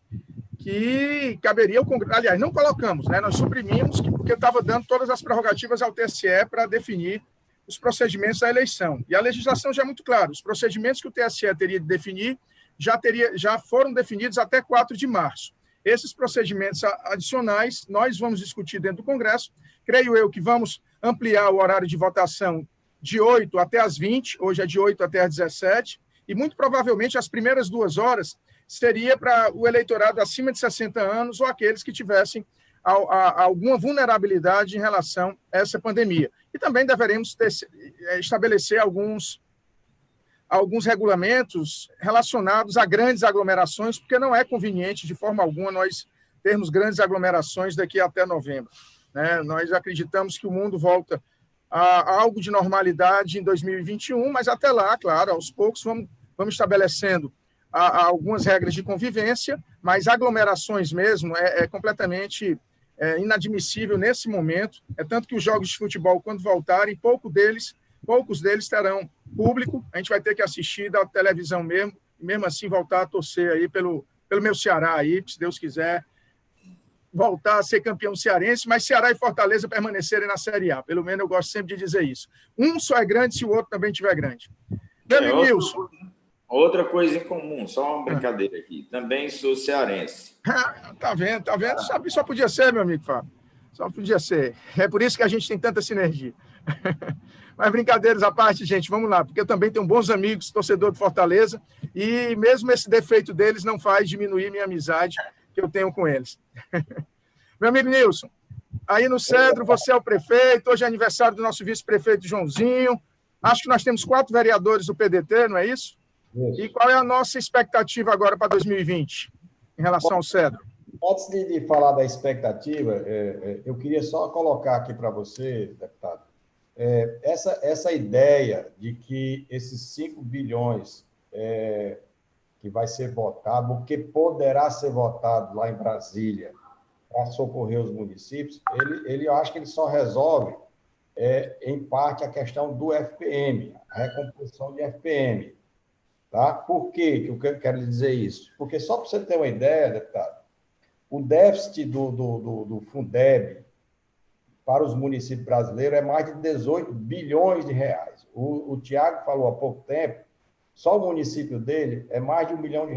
A: que caberia ao Congresso. Aliás, não colocamos, né? Nós suprimimos, porque estava dando todas as prerrogativas ao TSE para definir os procedimentos da eleição. E a legislação já é muito clara. Os procedimentos que o TSE teria de definir já foram definidos até 4 de março. Esses procedimentos adicionais nós vamos discutir dentro do Congresso. Creio eu que vamos ampliar o horário de votação de 8 até as 20, hoje é de 8 até as 17, e muito provavelmente as primeiras 2 horas seria para o eleitorado acima de 60 anos ou aqueles que tivessem alguma vulnerabilidade em relação a essa pandemia. E também deveremos estabelecer alguns regulamentos relacionados a grandes aglomerações, porque não é conveniente, de forma alguma, nós termos grandes aglomerações daqui até novembro, né? Nós acreditamos que o mundo volta a algo de normalidade em 2021, mas até lá, claro, aos poucos vamos estabelecendo há algumas regras de convivência, mas aglomerações mesmo é completamente inadmissível nesse momento. É tanto que os jogos de futebol, quando voltarem, poucos deles terão público. A gente vai ter que assistir da televisão mesmo, e mesmo assim voltar a torcer aí pelo meu Ceará aí, se Deus quiser, voltar a ser campeão cearense, mas Ceará e Fortaleza permanecerem na Série A. Pelo menos eu gosto sempre de dizer isso. Um só é grande se o outro também estiver grande. Nilson.
C: Outra coisa em comum, só uma brincadeira aqui. Também sou cearense.
A: Tá vendo? Só podia ser, meu amigo Fábio. Só podia ser. É por isso que a gente tem tanta sinergia. Mas brincadeiras à parte, gente, vamos lá, porque eu também tenho bons amigos, torcedor de Fortaleza, e mesmo esse defeito deles não faz diminuir minha amizade que eu tenho com eles. Meu amigo Nilson, aí no Cedro, você é o prefeito, hoje é aniversário do nosso vice-prefeito Joãozinho, acho que nós temos 4 vereadores do PDT, não é isso? E qual é a nossa expectativa agora para 2020, em relação ao Cedro?
D: Antes de falar da expectativa, eu queria só colocar aqui para você, deputado, essa ideia de que esses 5 bilhões que vai ser votado, o que poderá ser votado lá em Brasília para socorrer os municípios, eu acho que ele só resolve, em parte, a questão do FPM, a recomposição de FPM. Tá? Por que eu quero lhe dizer isso? Porque só para você ter uma ideia, deputado, o déficit do Fundeb para os municípios brasileiros é mais de 18 bilhões de reais. O Tiago falou há pouco tempo, só o município dele é mais de R$1 milhão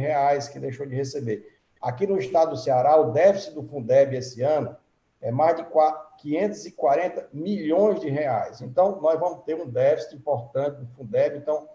D: que deixou de receber. Aqui no estado do Ceará, o déficit do Fundeb esse ano é mais de 540 milhões de reais. Então, nós vamos ter um déficit importante do Fundeb. Então,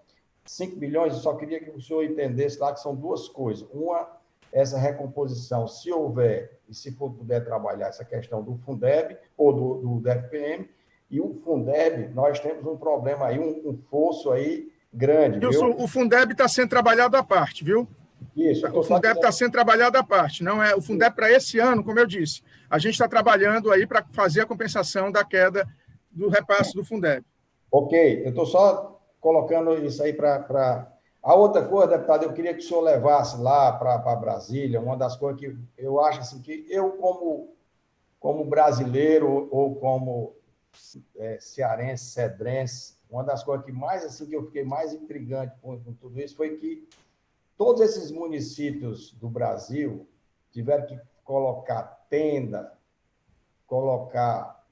D: 5 bilhões, eu só queria que o senhor entendesse lá que são duas coisas. Uma, essa recomposição, se houver e se for puder trabalhar essa questão do Fundeb ou do DFPM, e o Fundeb, nós temos um problema aí, um fosso aí grande.
A: Wilson, o Fundeb está sendo trabalhado à parte, viu?
D: Isso.
A: O Fundeb está sendo trabalhado à parte. Não é o Fundeb para esse ano, como eu disse. A gente está trabalhando aí para fazer a compensação da queda do repasse do Fundeb.
D: Ok, eu estou só colocando isso aí para... A outra coisa, deputado, eu queria que o senhor levasse lá para Brasília, uma das coisas que eu acho assim, que eu, como brasileiro ou como cearense, cedrense, uma das coisas que mais, assim, que eu fiquei mais intrigante com tudo isso foi que todos esses municípios do Brasil tiveram que colocar tenda, colocar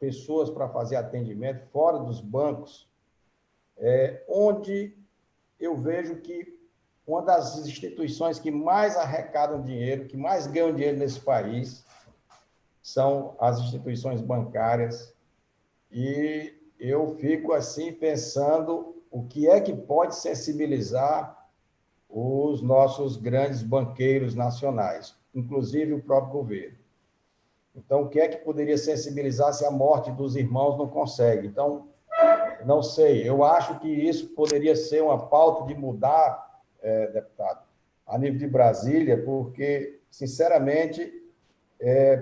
D: pessoas para fazer atendimento fora dos bancos, onde eu vejo que uma das instituições que mais arrecadam dinheiro, que mais ganham dinheiro nesse país, são as instituições bancárias. E eu fico assim pensando o que é que pode sensibilizar os nossos grandes banqueiros nacionais, inclusive o próprio governo. Então, o que é que poderia sensibilizar se a morte dos irmãos não consegue? Então, não sei, eu acho que isso poderia ser uma pauta de mudar, deputado, a nível de Brasília, porque, sinceramente,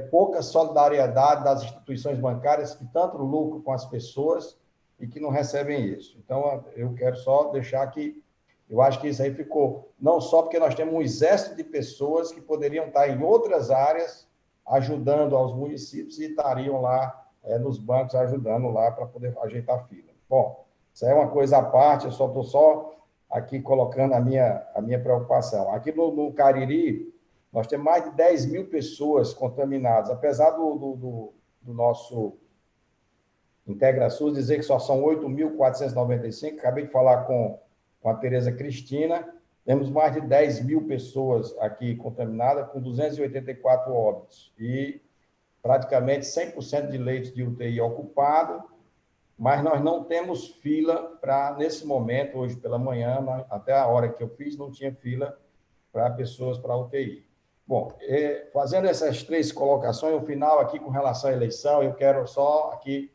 D: pouca solidariedade das instituições bancárias que tanto lucram com as pessoas e que não recebem isso. Então, eu quero só deixar que eu acho que isso aí ficou, não só porque nós temos um exército de pessoas que poderiam estar em outras áreas ajudando aos municípios e estariam lá nos bancos ajudando lá para poder ajeitar a fila. Bom, isso é uma coisa à parte, eu só estou só aqui colocando a minha preocupação. Aqui no Cariri, nós temos mais de 10 mil pessoas contaminadas, apesar do nosso IntegraSUS dizer que só são 8.495, acabei de falar com a Tereza Cristina, temos mais de 10 mil pessoas aqui contaminadas, com 284 óbitos, e praticamente 100% de leitos de UTI ocupado, mas nós não temos fila para, nesse momento, hoje pela manhã, até a hora que eu fiz, não tinha fila para pessoas para UTI. Bom, fazendo essas 3 colocações, no final, aqui com relação à eleição, eu quero só aqui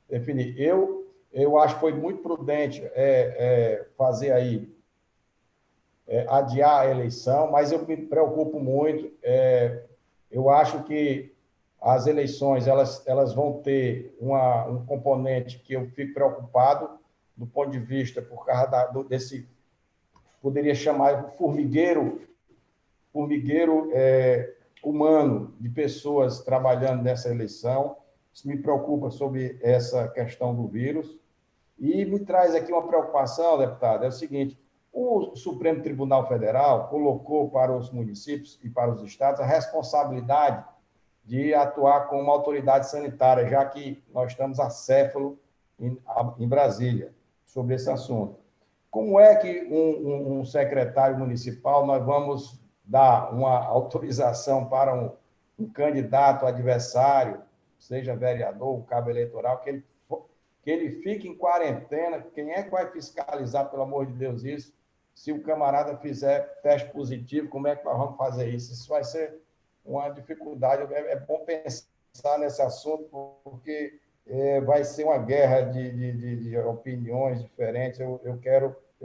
D: definir. Eu acho que foi muito prudente fazer aí, adiar a eleição, mas eu me preocupo muito. Eu acho que as eleições elas vão ter um componente que eu fico preocupado do ponto de vista por poderia chamar de formigueiro humano de pessoas trabalhando nessa eleição. Isso me preocupa sobre essa questão do vírus. E me traz aqui uma preocupação, deputado, é o seguinte: o Supremo Tribunal Federal colocou para os municípios e para os estados a responsabilidade de atuar como uma autoridade sanitária, já que nós estamos acéfalo em Brasília sobre esse assunto. Como é que um secretário municipal, nós vamos dar uma autorização para um candidato adversário, seja vereador, cabo eleitoral, que ele fique em quarentena? Quem é que vai fiscalizar, pelo amor de Deus, isso? Se o camarada fizer teste positivo, como é que nós vamos fazer isso? Isso vai ser uma dificuldade. É bom pensar nesse assunto, porque vai ser uma guerra de opiniões diferentes. Eu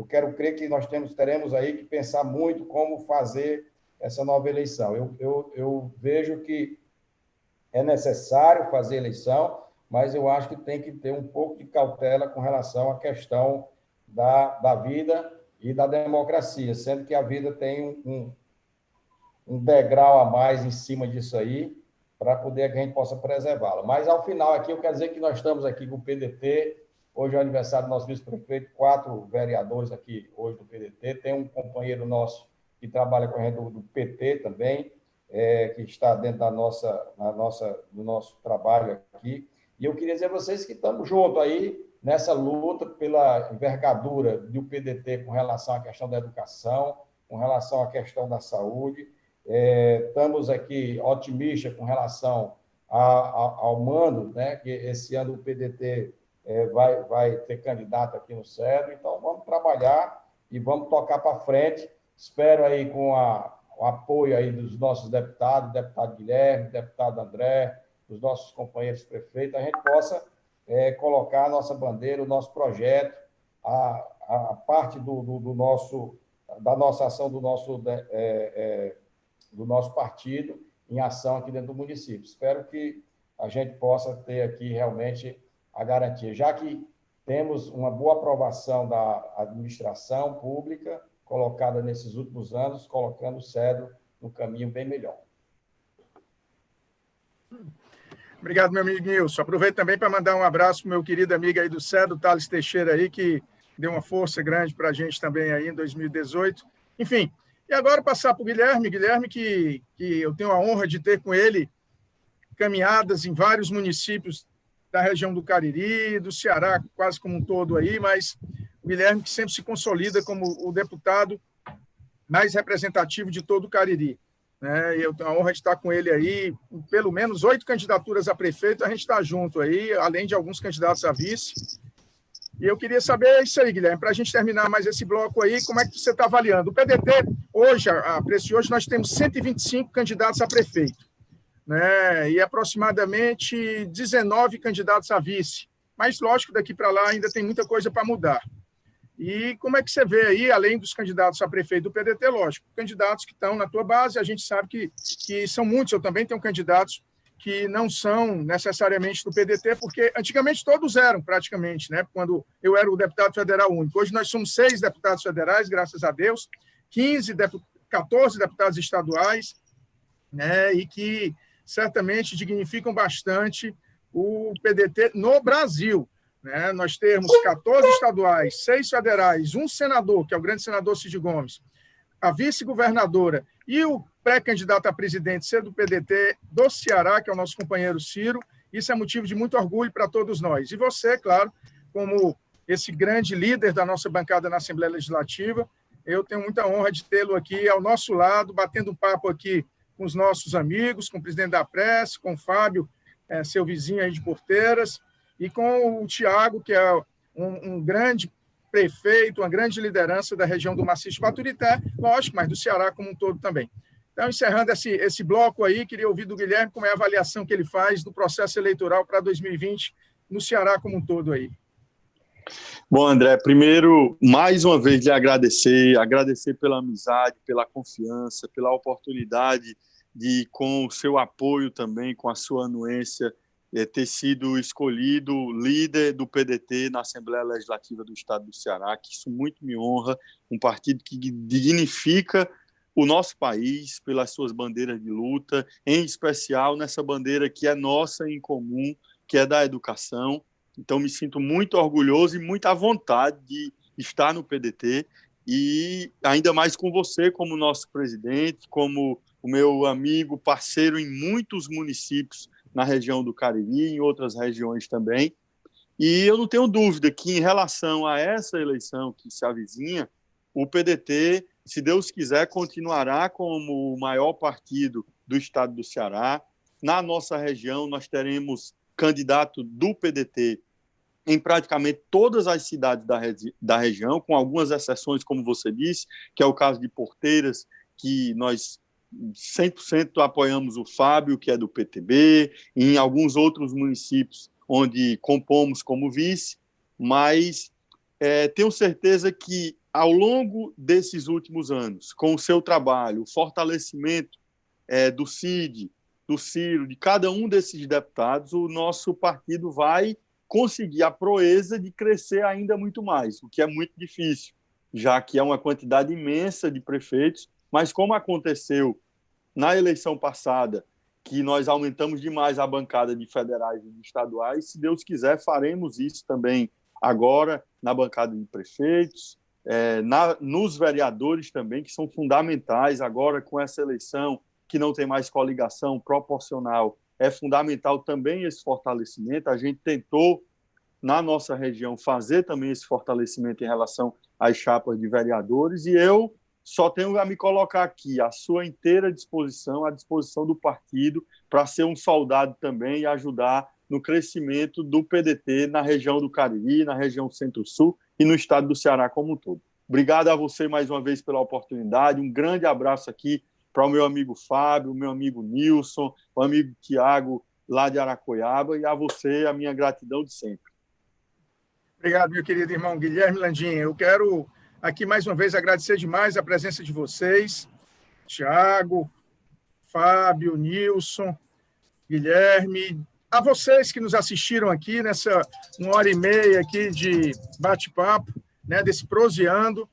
D: quero crer que nós teremos aí que pensar muito como fazer essa nova eleição. Eu vejo que é necessário fazer eleição, mas eu acho que tem que ter um pouco de cautela com relação à questão da vida e da democracia, sendo que a vida tem um degrau a mais em cima disso aí, para poder que a gente possa preservá-la. Mas, ao final, aqui, eu quero dizer que nós estamos aqui com o PDT, hoje é o aniversário do nosso vice-prefeito, 4 vereadores aqui hoje do PDT, tem um companheiro nosso que trabalha com a gente do PT também, que está dentro do nosso trabalho aqui. E eu queria dizer a vocês que estamos juntos aí nessa luta pela envergadura do PDT com relação à questão da educação, com relação à questão da saúde. Estamos aqui otimistas com relação ao mando, né, que esse ano o PDT vai ter candidato aqui no Cedro. Então, vamos trabalhar e vamos tocar para frente. Espero aí com o apoio aí dos nossos deputados, deputado Guilherme, deputado André, dos nossos companheiros prefeitos, a gente possa colocar a nossa bandeira, o nosso projeto, a parte da nossa ação, do nosso partido em ação aqui dentro do município. Espero que a gente possa ter aqui realmente a garantia, já que temos uma boa aprovação da administração pública colocada nesses últimos anos, colocando o Cedro no caminho bem melhor.
A: Obrigado, meu amigo Nilson. Aproveito também para mandar um abraço para o meu querido amigo aí do Cedro, Thales Teixeira, aí, que deu uma força grande para a gente também aí em 2018. Enfim, e agora passar para o Guilherme que eu tenho a honra de ter com ele caminhadas em vários municípios da região do Cariri, do Ceará, quase como um todo aí, mas o Guilherme que sempre se consolida como o deputado mais representativo de todo o Cariri. E eu tenho a honra de estar com ele aí, pelo menos 8 candidaturas a prefeito, a gente está junto aí, além de alguns candidatos a vice. E eu queria saber isso aí, Guilherme, para a gente terminar mais esse bloco aí, como é que você está avaliando? O PDT, hoje, a preço de hoje, nós temos 125 candidatos a prefeito, né? E aproximadamente 19 candidatos a vice. Mas, lógico, daqui para lá ainda tem muita coisa para mudar. E como é que você vê aí, além dos candidatos a prefeito do PDT, lógico, candidatos que estão na tua base, a gente sabe que são muitos, eu também tenho candidatos que não são necessariamente do PDT, porque antigamente todos eram, praticamente, né? Quando eu era o deputado federal único. Hoje nós somos 6 deputados federais, graças a Deus, 14 deputados estaduais, né? E que certamente dignificam bastante o PDT no Brasil. Né? Nós temos 14 estaduais, 6 federais, um senador, que é o grande senador Cid Gomes, a vice-governadora e o pré-candidato a presidente ser do PDT do Ceará, que é o nosso companheiro Ciro. Isso é motivo de muito orgulho para todos nós. E você, claro, como esse grande líder da nossa bancada na Assembleia Legislativa, eu tenho muita honra de tê-lo aqui ao nosso lado, batendo um papo aqui com os nossos amigos, com o presidente da Prece, com o Fábio, seu vizinho aí de Porteiras, e com o Tiago, que é um grande prefeito, uma grande liderança da região do Maciço de Baturité, lógico, mas do Ceará como um todo também. Então, encerrando esse bloco aí, queria ouvir do Guilherme como é a avaliação que ele faz do processo eleitoral para 2020 no Ceará como um todo aí.
B: Bom, André, primeiro, mais uma vez, lhe agradecer pela amizade, pela confiança, pela oportunidade de, com o seu apoio também, com a sua anuência, ter sido escolhido líder do PDT na Assembleia Legislativa do Estado do Ceará, que isso muito me honra, um partido que dignifica o nosso país pelas suas bandeiras de luta, em especial nessa bandeira que é nossa em comum, que é da educação. Então, me sinto muito orgulhoso e muito à vontade de estar no PDT, e ainda mais com você como nosso presidente, como o meu amigo, parceiro em muitos municípios na região do Cariri, em outras regiões também. E eu não tenho dúvida que, em relação a essa eleição que se avizinha, o PDT, se Deus quiser, continuará como o maior partido do estado do Ceará. Na nossa região, nós teremos candidato do PDT em praticamente todas as cidades da região, com algumas exceções, como você disse, que é o caso de Porteiras, que nós 100% apoiamos o Fábio, que é do PTB, e em alguns outros municípios onde compomos como vice, mas tenho certeza que, ao longo desses últimos anos, com o seu trabalho, o fortalecimento do Cid, do Ciro, de cada um desses deputados, o nosso partido vai conseguir a proeza de crescer ainda muito mais, o que é muito difícil, já que é uma quantidade imensa de prefeitos, mas como aconteceu na eleição passada, que nós aumentamos demais a bancada de federais e de estaduais, se Deus quiser, faremos isso também agora na bancada de prefeitos, nos vereadores também, que são fundamentais agora com essa eleição, que não tem mais coligação proporcional, é fundamental também esse fortalecimento. A gente tentou, na nossa região, fazer também esse fortalecimento em relação às chapas de vereadores, e eu só tenho a me colocar aqui à sua inteira disposição, à disposição do partido, para ser um soldado também e ajudar no crescimento do PDT na região do Cariri, na região Centro-Sul e no estado do Ceará como um todo. Obrigado a você mais uma vez pela oportunidade, um grande abraço aqui para o meu amigo Fábio, o meu amigo Nilson, o amigo Tiago, lá de Aracoiaba, e a você a minha gratidão de sempre.
A: Obrigado, meu querido irmão Guilherme Landim. Eu quero aqui mais uma vez agradecer demais a presença de vocês, Tiago, Fábio, Nilson, Guilherme, a vocês que nos assistiram aqui nessa 1h30 aqui de bate-papo, né, desse Proseando.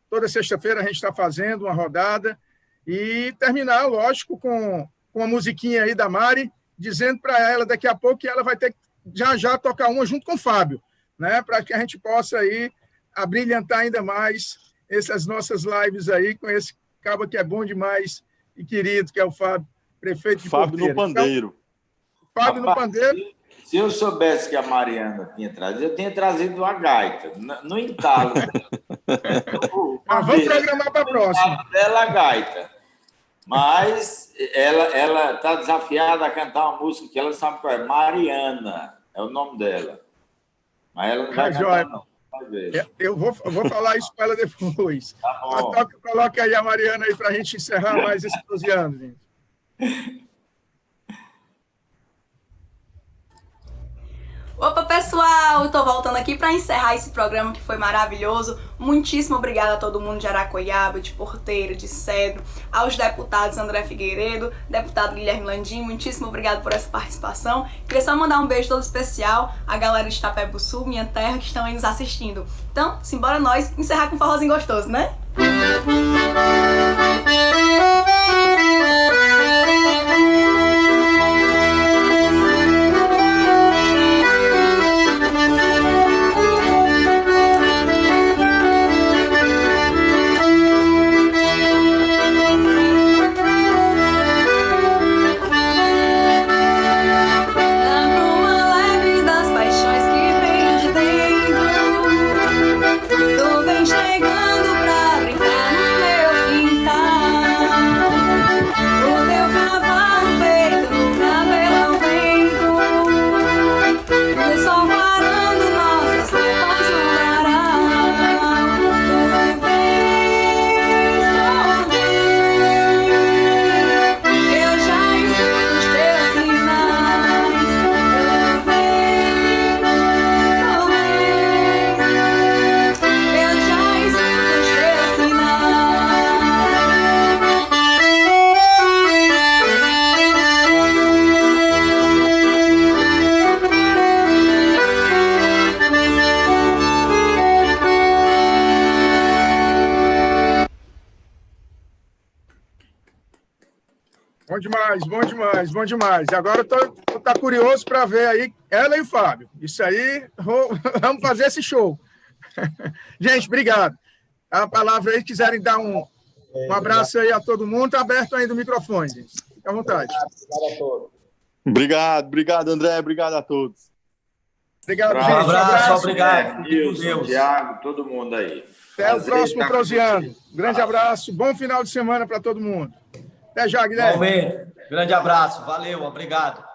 A: Toda sexta-feira a gente está fazendo uma rodada e terminar, lógico, com uma musiquinha aí da Mari, dizendo para ela daqui a pouco que ela vai ter que já tocar uma junto com o Fábio, né, para que a gente possa aí abrilhantar ainda mais essas nossas lives aí com esse cabo que é bom demais e querido, que é o Fábio, prefeito de
B: Fábio
A: Porteira.
B: no pandeiro.
A: Então, Fábio no pandeiro.
C: Se eu soubesse que a Mariana tinha trazido, eu tinha trazido uma gaita, no entalo.
A: Vamos programar para a próxima.
C: Dela, gaita. Mas ela está desafiada a cantar uma música que ela sabe qual é. Mariana é o nome dela. Mas ela não vai cantar, não.
A: Eu vou falar isso para ela depois.
C: Tá bom.
A: Coloca aí a Mariana aí para a gente encerrar mais esse 12 anos, gente.
E: Opa, pessoal! Estou voltando aqui para encerrar esse programa que foi maravilhoso. Muitíssimo obrigada a todo mundo de Aracoiaba, de Porteira, de Cedro, aos deputados André Figueiredo, deputado Guilherme Landim, muitíssimo obrigado por essa participação. Queria só mandar um beijo todo especial à galera de Itapebo Sul, minha terra, que estão aí nos assistindo. Então, simbora nós encerrar com um forrozinho gostoso, né?
H: Tu vem chegando pra brincar no meu quintal.
A: demais, bom demais, bom demais. Agora eu tô tá curioso para ver aí ela e o Fábio. Isso aí, vamos fazer esse show. Gente, obrigado. A palavra aí, quiserem dar um abraço aí a todo mundo, está aberto ainda o microfone, gente. Fique à vontade.
D: Obrigado a todos.
B: Obrigado, André. Obrigado a todos.
A: Obrigado,
C: Abraço,
A: gente. Um abraço.
C: obrigado. Nilson, Thiago, todo mundo aí.
A: Até o próximo Proseando. Grande abraço, bom final de semana para todo mundo. Até já, Guilherme.
F: Igualmente. Grande abraço. Valeu, obrigado.